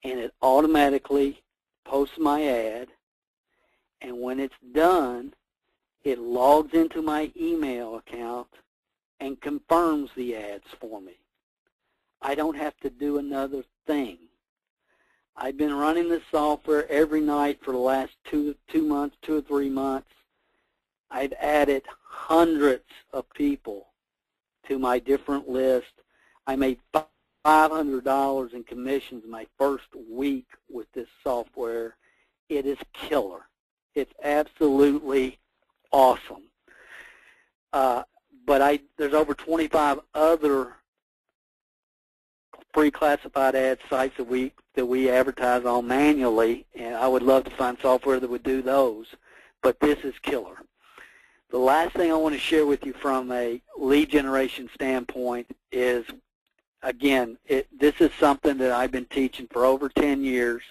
And it automatically posts my ad, and when it's done, it logs into my email account and confirms the ads for me. I don't have to do another thing. I've been running this software every night for the last 2 months, 2 or 3 months. I've added hundreds of people to my different list. I made $500 in commissions my first week with this software. It is killer. It's absolutely awesome. But there's over 25 other free classified ad sites that we advertise on manually, and I would love to find software that would do those, but this is killer. The last thing I want to share with you from a lead generation standpoint is, again, this is something that I've been teaching for over 10 years.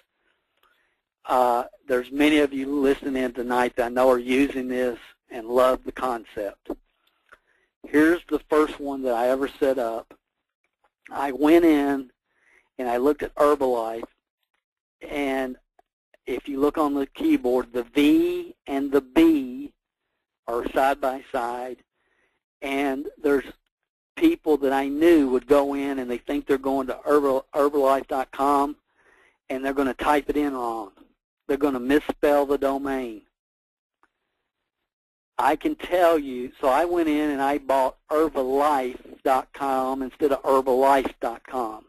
There's many of you listening in tonight that I know are using this and love the concept. Here's the first one that I ever set up. I went in and I looked at Herbalife, and if you look on the keyboard, the V and the B are side by side, and there's people that I knew would go in and they think they're going to Herbalife.com, and they're going to type it in wrong. They're going to misspell the domain. I can tell you, so I went in and I bought Herbalife.com instead of Herbalife.com.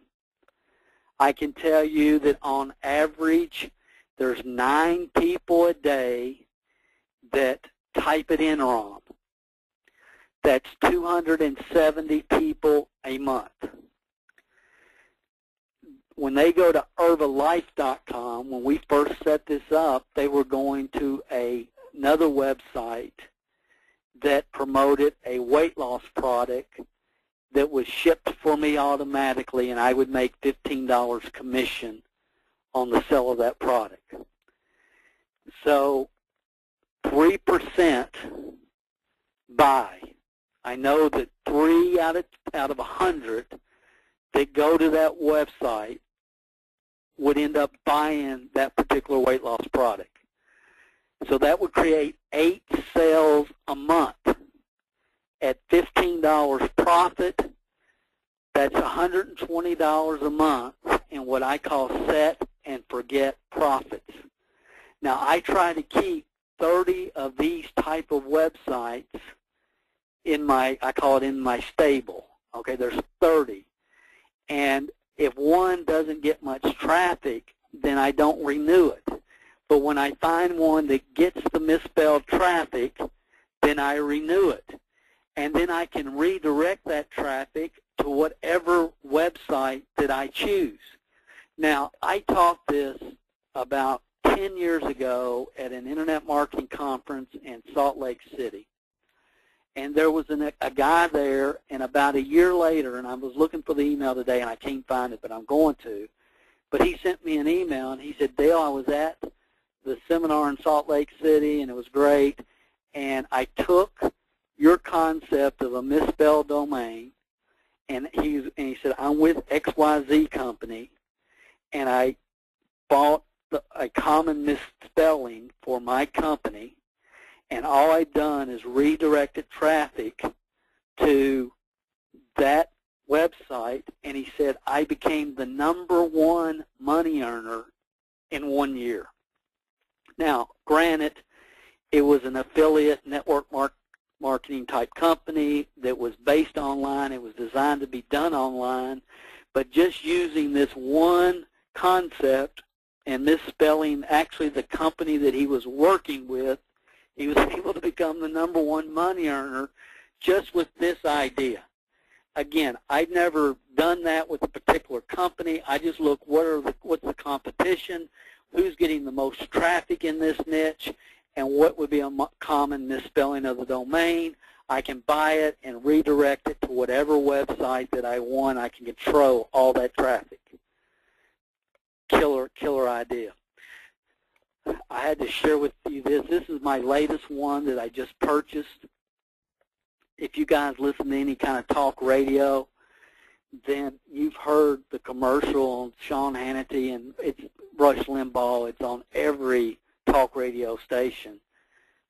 I can tell you that on average, there's 9 people a day that type it in wrong. That's 270 people a month. When they go to Herbalife.com, when we first set this up, they were going to another website that promoted a weight loss product that was shipped for me automatically, and I would make $15 commission on the sale of that product. So 3% buy. I know that 3 out of 100 that go to that website would end up buying that particular weight loss product. So that would create 8 sales a month. At $15 profit, that's $120 a month in what I call set and forget profits. Now, I try to keep 30 of these type of websites in my, I call it in my stable. Okay, there's 30. And if one doesn't get much traffic, then I don't renew it. But when I find one that gets the misspelled traffic, then I renew it. And then I can redirect that traffic to whatever website that I choose. Now, I taught this about 10 years ago at an internet marketing conference in Salt Lake City. And there was a guy there, and about a year later, and I was looking for the email today, and I can't find it, but I'm going to. But he sent me an email, and he said, Dale, I was at the seminar in Salt Lake City, and it was great, and I took your concept of a misspelled domain, and he said, I'm with XYZ company, and I bought a common misspelling for my company, and all I've done is redirected traffic to that website, and he said, I became the #1 money earner in 1 year. Now, granted, it was an affiliate network marketing type company that was based online. It was designed to be done online, but just using this one concept and misspelling actually the company that he was working with, he was able to become the #1 money earner just with this idea. Again, I've never done that with a particular company. I just look what's the competition, who's getting the most traffic in this niche, and what would be a common misspelling of the domain. I can buy it and redirect it to whatever website that I want. I can control all that traffic. Killer idea. I had to share with you this. This is my latest one that I just purchased. If you guys listen to any kind of talk radio, then you've heard the commercial on Sean Hannity and it's Rush Limbaugh. It's on every talk radio station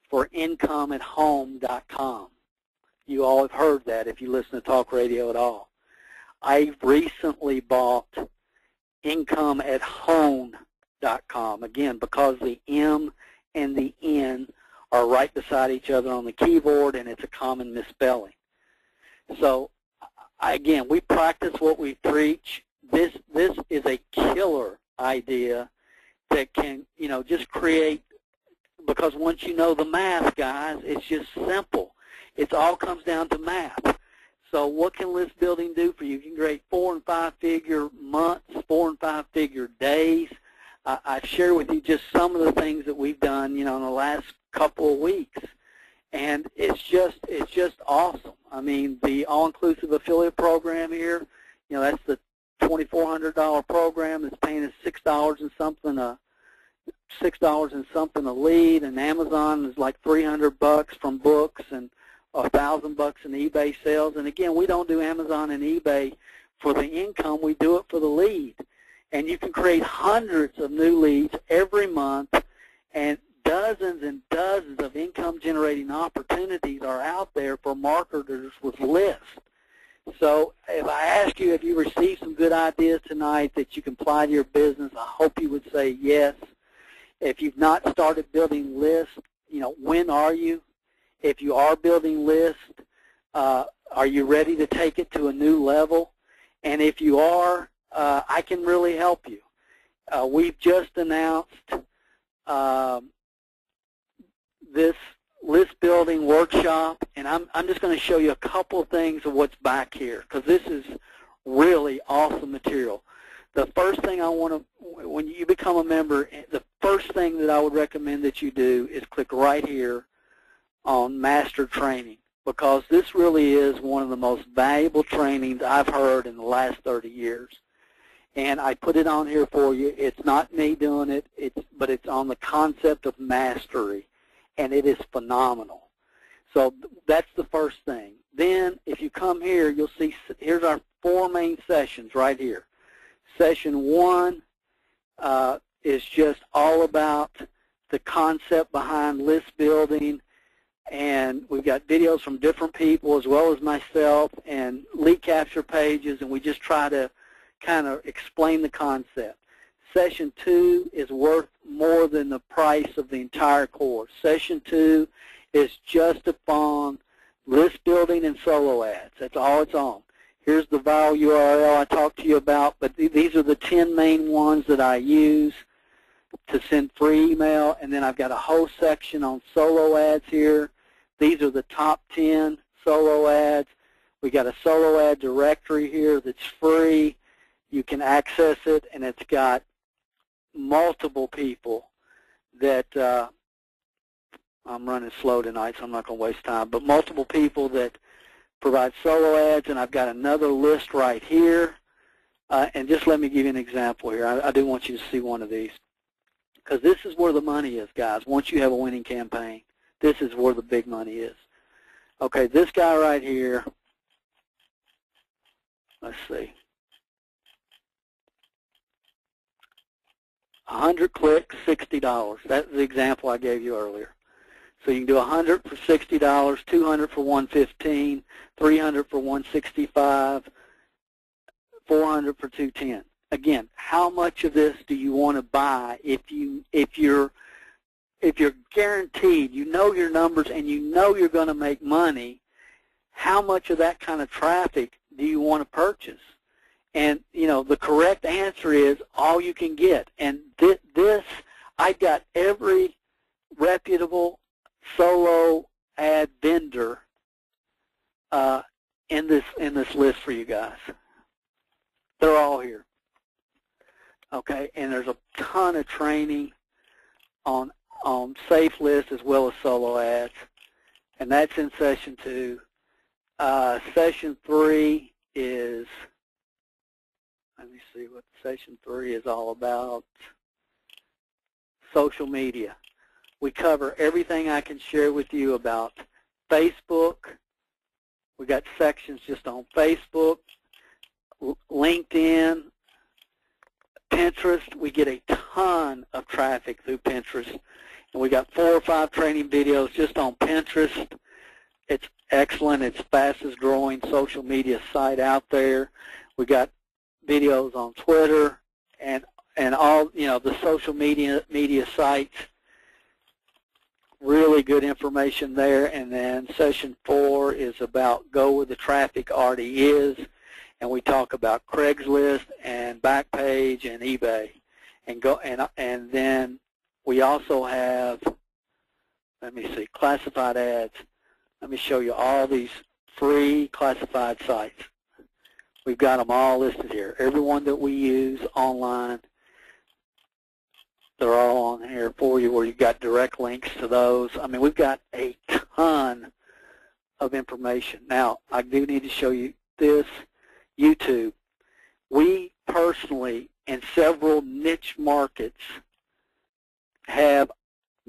for incomeathome.com. You all have heard that if you listen to talk radio at all. I recently bought incomeathome.com, again, because the M and the N are right beside each other on the keyboard, and it's a common misspelling. So, again, we practice what we preach. This is a killer idea that can, just create, because once you know the math, guys, it's just simple. It all comes down to math. So what can list building do for you? You can create 4- and 5-figure months, 4- and 5-figure days. I've shared with you just some of the things that we've done, in the last couple of weeks, and it's just awesome. I mean, the all-inclusive affiliate program here, that's the $2,400 program that's paying us $6 and something a lead, and Amazon is like $300 from books and $1,000 in eBay sales. And again, we don't do Amazon and eBay for the income; we do it for the lead. And you can create hundreds of new leads every month, and dozens and dozens of income-generating opportunities are out there for marketers with lists. So if I ask you if you received some good ideas tonight that you can apply to your business, I hope you would say yes. If you've not started building lists, when are you? If you are building lists, are you ready to take it to a new level? And if you are, I can really help you. We've just announced this list building workshop, and I'm just going to show you a couple of things of what's back here, because this is really awesome material. The first thing when you become a member, the first thing that I would recommend that you do is click right here on Master Training, because this really is one of the most valuable trainings I've heard in the last 30 years. And I put it on here for you. It's not me doing it, but it's on the concept of mastery, and it is phenomenal. So that's the first thing. Then if you come here, you'll see here's our 4 main sessions right here. Session 1 is just all about the concept behind list building, and we've got videos from different people as well as myself and lead capture pages, and we just try to kind of explain the concept. Session 2 is worth more than the price of the entire course. Session 2 is just upon list building and solo ads. That's all it's on. Here's the viral URL I talked to you about, but these are the 10 main ones that I use to send free email, and then I've got a whole section on solo ads here. These are the top 10 solo ads. We got a solo ad directory here that's free. You can access it, and it's got multiple people that I'm running slow tonight, so I'm not going to waste time, but multiple people that provide solo ads, and I've got another list right here. And just let me give you an example here. I do want you to see one of these, because this is where the money is, guys. Once you have a winning campaign, this is where the big money is. Okay, this guy right here, let's see, 100 clicks, $60. That's the example I gave you earlier. So you can do 100 for $60, 200 for $115, 300 for $165, 400 for $210. Again, how much of this do you want to buy if you're guaranteed, you know your numbers and you know you're going to make money, how much of that kind of traffic do you want to purchase? And, you know, the correct answer is all you can get. And this, I got every reputable solo ad vendor in this list for you guys. They're all here. Okay, and there's a ton of training on safe lists as well as solo ads, and that's in session 2. Session 3 is, let me see what session 3 is all about. Social media. We cover everything I can share with you about Facebook. We got sections just on Facebook, LinkedIn, Pinterest. We get a ton of traffic through Pinterest. And we got 4 or 5 training videos just on Pinterest. It's excellent. It's the fastest growing social media site out there. We got videos on Twitter and all, you know, the social media sites. Really good information there. And then session 4 is about go where the traffic already is. And we talk about Craigslist and Backpage and eBay. And then we also have, let me see, classified ads. Let me show you all these free classified sites. We've got them all listed here. Every one that we use online, they're all on here for you where you've got direct links to those. I mean, we've got a ton of information. Now, I do need to show you this. YouTube. We personally, in several niche markets, have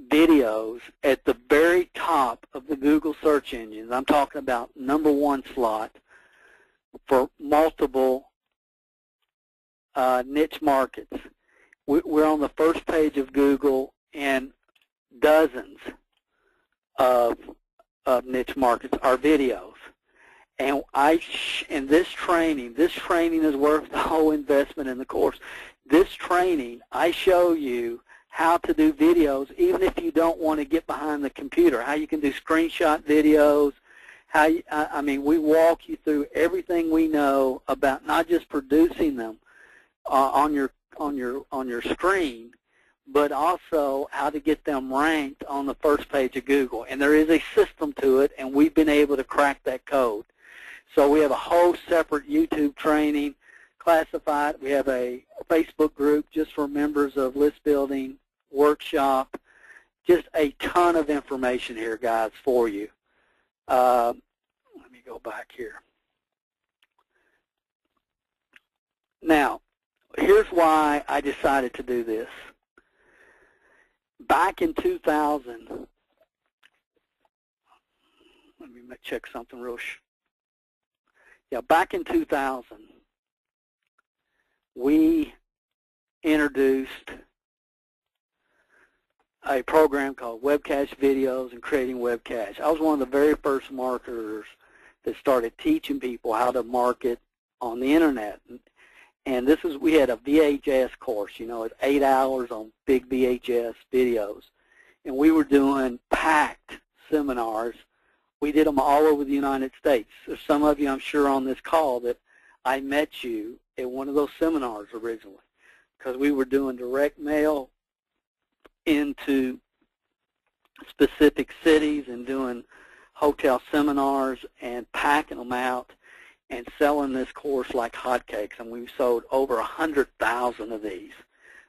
videos at the very top of the Google search engines. I'm talking about #1 slot for multiple niche markets. We're on the first page of Google in dozens of niche markets, our videos. And in this training is worth the whole investment in the course. This training, I show you how to do videos, even if you don't want to get behind the computer, how you can do screenshot videos. I mean, we walk you through everything we know about not just producing them on your screen, but also how to get them ranked on the first page of Google. And there is a system to it, and we've been able to crack that code. So we have a whole separate YouTube training, classified. We have a Facebook group just for members of List Building Workshop. Just a ton of information here, guys, for you. Let me go back here. Now, here's why I decided to do this. Back in 2000, let me check something real back in 2000, we introduced a program called Webcache Videos and Creating Webcache. I was one of the very first marketers that started teaching people how to market on the internet. And we had a VHS course, you know, it's 8 hours on big VHS videos. And we were doing packed seminars. We did them all over the United States. There's some of you, I'm sure, on this call that I met you at one of those seminars originally, because we were doing direct mail into specific cities and doing hotel seminars and packing them out and selling this course like hotcakes. And we sold over 100,000 of these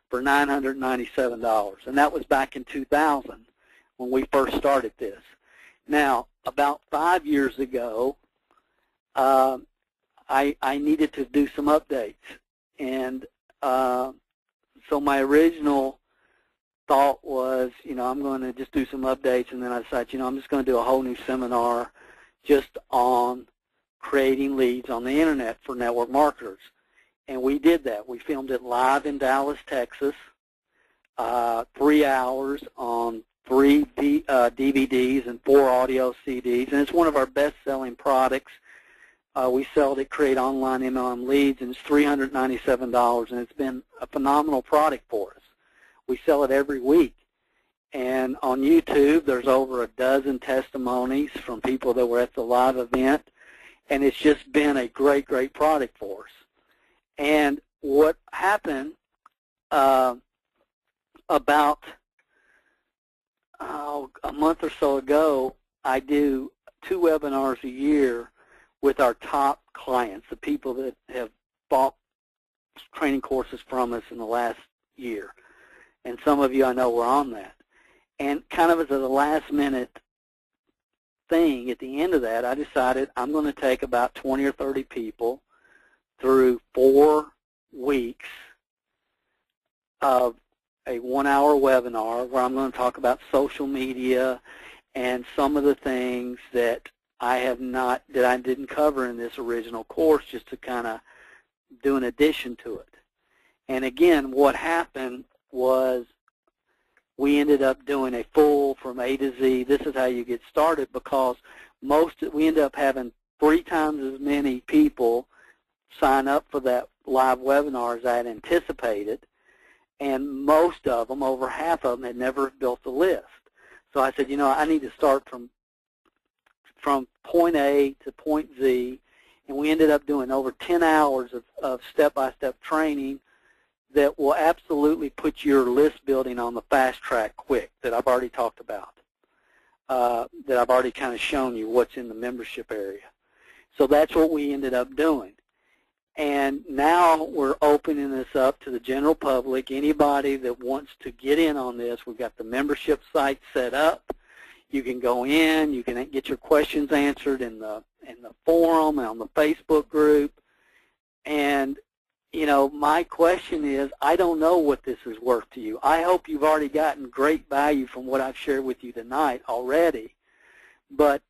for $997. And that was back in 2000 when we first started this. Now, about 5 years ago, I needed to do some updates. And so my original thought was, you know, I'm going to just do some updates, and then I decided, you know, I'm just going to do a whole new seminar just on creating leads on the internet for network marketers. And we did that. We filmed it live in Dallas, Texas, 3 hours on 3 DVDs and 4 audio CDs, and it's one of our best-selling products. We sell it at Create Online MLM Leads, and it's $397, and it's been a phenomenal product for us. We sell it every week. And on YouTube, there's over a dozen testimonies from people that were at the live event, and it's just been a great, great product for us. And what happened about a month or so ago, I do 2 webinars a year with our top clients, the people that have bought training courses from us in the last year. And some of you I know were on that. And kind of as a last-minute thing, at the end of that, I decided I'm going to take about 20 or 30 people through 4 weeks of a 1-hour webinar where I'm going to talk about social media and some of the things that I didn't cover in this original course, just to kind of do an addition to it. And again, what happened was we ended up doing a full from A to Z. This is how you get started, because we ended up having 3 times as many people sign up for that live webinar as I had anticipated, and most of them, over half of them, had never built a list. So I said, I need to start from point A to point Z, and we ended up doing over 10 hours of step-by-step training that will absolutely put your list building on the fast track quick, that I've already talked about, that I've already kind of shown you what's in the membership area. So that's what we ended up doing. And now we're opening this up to the general public. Anybody that wants to get in on this, we've got the membership site set up. You can go in, you can get your questions answered in the forum and on the Facebook group. And my question is, I don't know what this is worth to you. I hope you've already gotten great value from what I've shared with you tonight already. But,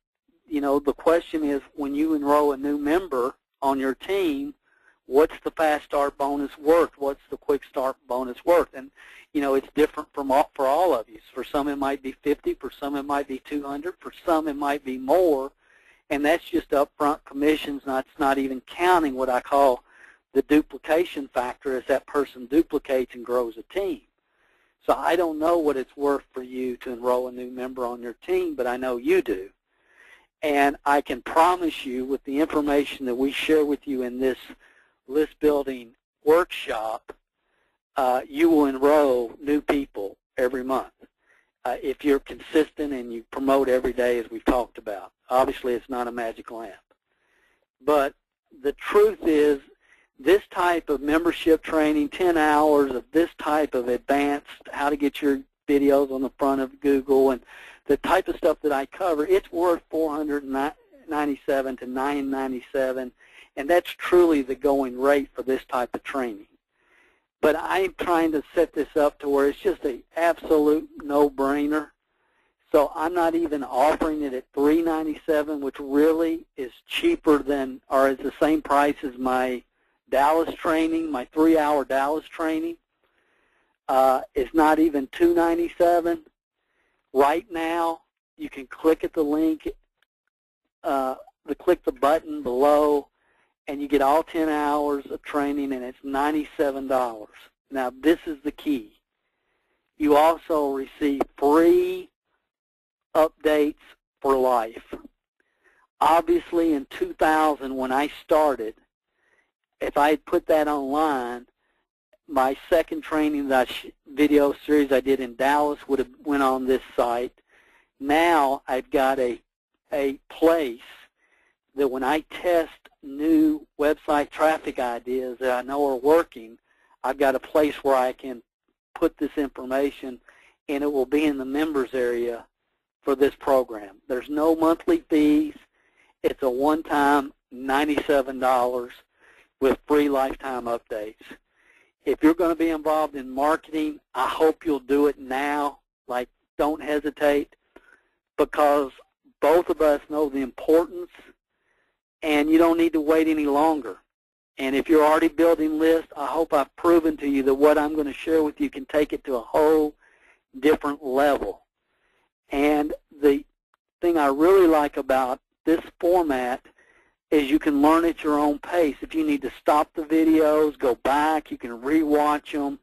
the question is, when you enroll a new member on your team, what's the fast start bonus worth? What's the quick start bonus worth? And, it's different for all of you. For some it might be 50, for some it might be 200, for some it might be more. And that's just upfront commissions. That's not even counting what I call the duplication factor, as that person duplicates and grows a team. So I don't know what it's worth for you to enroll a new member on your team, but I know you do. And I can promise you, with the information that we share with you in this list building workshop, you will enroll new people every month if you're consistent and you promote every day, as we've talked about. Obviously, it's not a magic lamp. But the truth is, this type of membership training, 10 hours of this type of advanced, how to get your videos on the front of Google, and the type of stuff that I cover, it's worth $497 to $997, and that's truly the going rate for this type of training. But I'm trying to set this up to where it's just an absolute no-brainer. So I'm not even offering it at $397, which really is cheaper than, or is the same price as my Dallas training, my 3-hour Dallas training. It's not even $297. Right now, you can click at the link, click the button below, and you get all 10 hours of training, and it's $97. Now, this is the key. You also receive free updates for life. Obviously, in 2000, when I started, if I had put that online, my second training video series I did in Dallas would have went on this site. Now I've got a place that when I test new website traffic ideas that I know are working, I've got a place where I can put this information, and it will be in the members area for this program. There's no monthly fees. It's a one-time $97 with free lifetime updates. If you're going to be involved in marketing, I hope you'll do it now. Like, don't hesitate, because both of us know the importance and you don't need to wait any longer. And if you're already building lists, I hope I've proven to you that what I'm going to share with you can take it to a whole different level. And the thing I really like about this format is you can learn at your own pace. If you need to stop the videos, go back, you can rewatch them.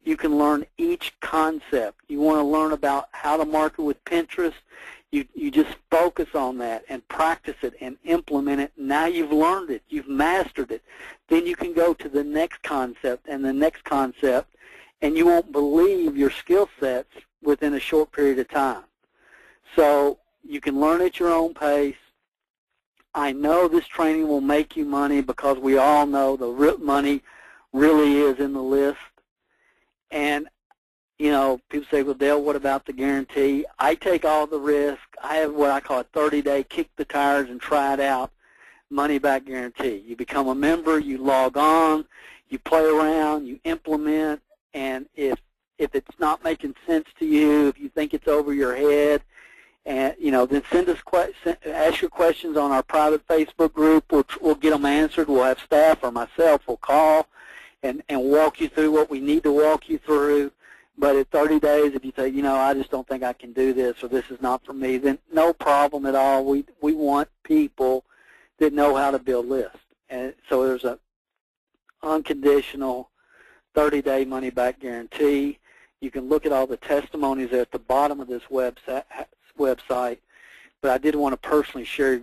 You can learn each concept. You want to learn about how to market with Pinterest, you just focus on that and practice it and implement it. Now you've learned it. You've mastered it. Then you can go to the next concept and the next concept, and you won't believe your skill sets within a short period of time. So you can learn at your own pace. I know this training will make you money because we all know the money really is in the list. And, you know, people say, well, Dale, what about the guarantee? I take all the risk. I have what I call a 30-day kick the tires and try it out money-back guarantee. You become a member, you log on, you play around, you implement, and if it's not making sense to you, if you think it's over your head, and you know, then ask your questions on our private Facebook group. We'll get them answered. We'll have staff or myself will call and walk you through what we need to walk you through. But at 30 days, if you say, you know, I just don't think I can do this, or this is not for me, then no problem at all. We want people that know how to build lists. And so there's an unconditional 30-day money-back guarantee. You can look at all the testimonies at the bottom of this website, but I did want to personally share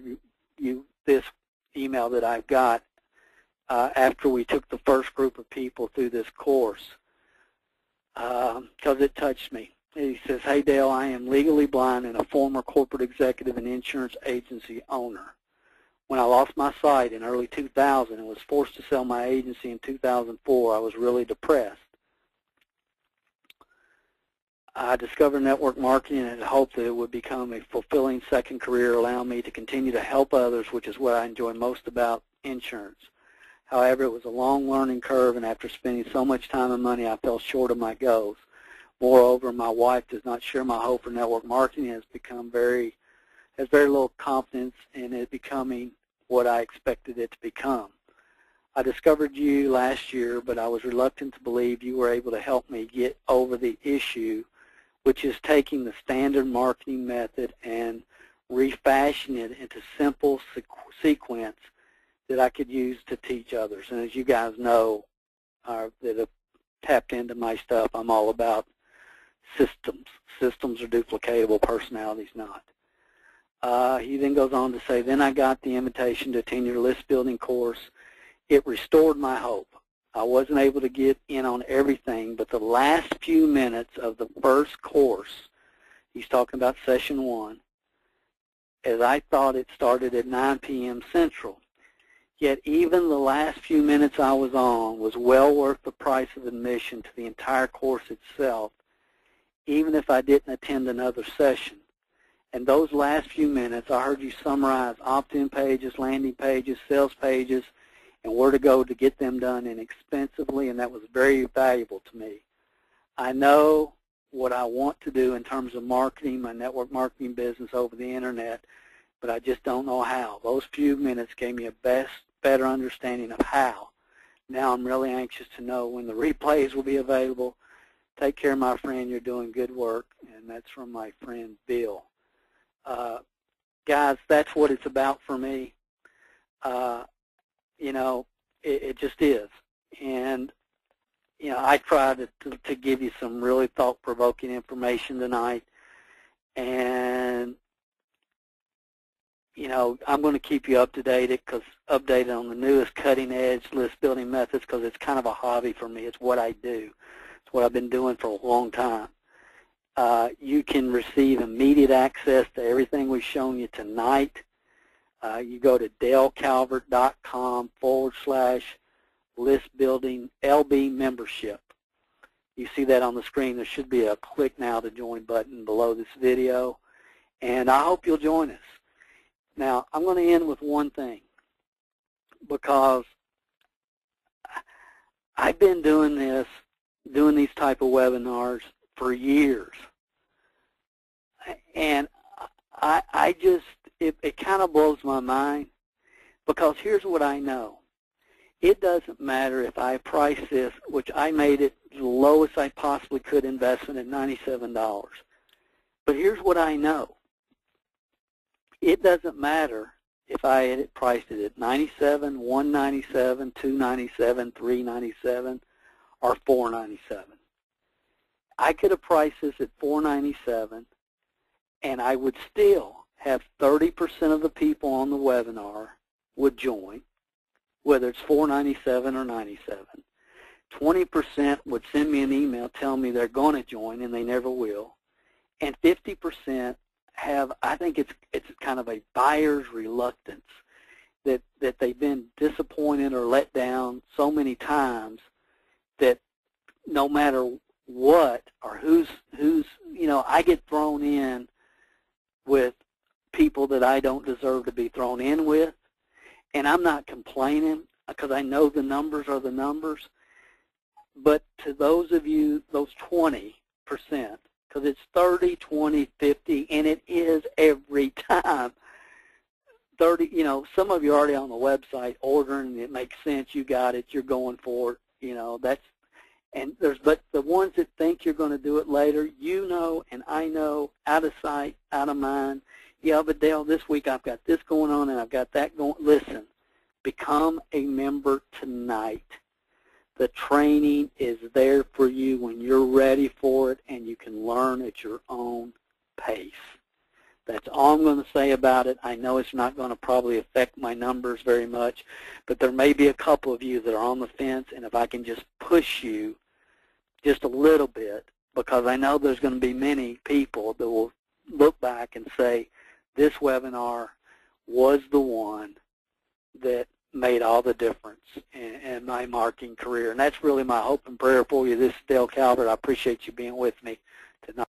you this email that I've got after we took the first group of people through this course, because it touched me. He says, hey, Dale, I am legally blind and a former corporate executive and insurance agency owner. When I lost my sight in early 2000 and was forced to sell my agency in 2004, I was really depressed. I discovered network marketing and had hoped that it would become a fulfilling second career, allowing me to continue to help others, which is what I enjoy most about insurance. However, it was a long learning curve, and after spending so much time and money, I fell short of my goals. Moreover, my wife does not share my hope for network marketing and has very little confidence in it becoming what I expected it to become. I discovered you last year, but I was reluctant to believe you were able to help me get over the issue, which is taking the standard marketing method and refashioning it into simple sequence that I could use to teach others. And as you guys know that have tapped into my stuff, I'm all about systems. Systems are duplicatable, personalities not. He then goes on to say, then I got the invitation to attend your list building course. It restored my hope. I wasn't able to get in on everything, but the last few minutes of the first course, he's talking about session 1, as I thought it started at 9 p.m. Central. Yet even the last few minutes I was on was well worth the price of admission to the entire course itself, even if I didn't attend another session. And those last few minutes, I heard you summarize opt-in pages, landing pages, sales pages, and where to go to get them done inexpensively, and that was very valuable to me. I know what I want to do in terms of marketing, my network marketing business over the Internet, but I just don't know how. Those few minutes gave me a better understanding of how. Now I'm really anxious to know when the replays will be available. Take care, my friend. You're doing good work, and that's from my friend Bill. Guys, that's what it's about for me. You know, it just is. And, you know, I tried to give you some really thought-provoking information tonight. And, you know, I'm going to keep you updated on the newest cutting-edge list-building methods because it's kind of a hobby for me. It's what I do. It's what I've been doing for a long time. You can receive immediate access to everything we've shown you tonight. You go to dalecalvert.com/listbuilding membership. You see that on the screen. There should be a click now to join button below this video. And I hope you'll join us. Now, I'm going to end with one thing because I've been doing these type of webinars for years. And it kind of blows my mind Because here's what I know. It doesn't matter if I price this, which I made it the lowest I possibly could investment at $97. But here's what I know. It doesn't matter if I had priced it at $97, $197, $297, $397, or $497. I could have priced this at $497, and I would still have 30% of the people on the webinar would join, whether it's $497 or $97. 20% would send me an email telling me they're going to join, and they never will. And 50% have, I think it's kind of a buyer's reluctance, that they've been disappointed or let down so many times that no matter what or who's I get thrown in with people that I don't deserve to be thrown in with, and I'm not complaining because I know the numbers are the numbers. But to those of you, those 20%, because it's 30, 20, 50, and it is every time. 30, some of you are already on the website ordering. It makes sense. You got it. You're going for it. But the ones that think you're going to do it later, and I know, out of sight, out of mind. Yeah, but Dale, this week I've got this going on and I've got that going. Listen, become a member tonight. The training is there for you when you're ready for it, and you can learn at your own pace. That's all I'm going to say about it. I know it's not going to probably affect my numbers very much, but there may be a couple of you that are on the fence, and if I can just push you just a little bit, because I know there's going to be many people that will look back and say, this webinar was the one that made all the difference in my marketing career. And that's really my hope and prayer for you. This is Dale Calvert. I appreciate you being with me tonight.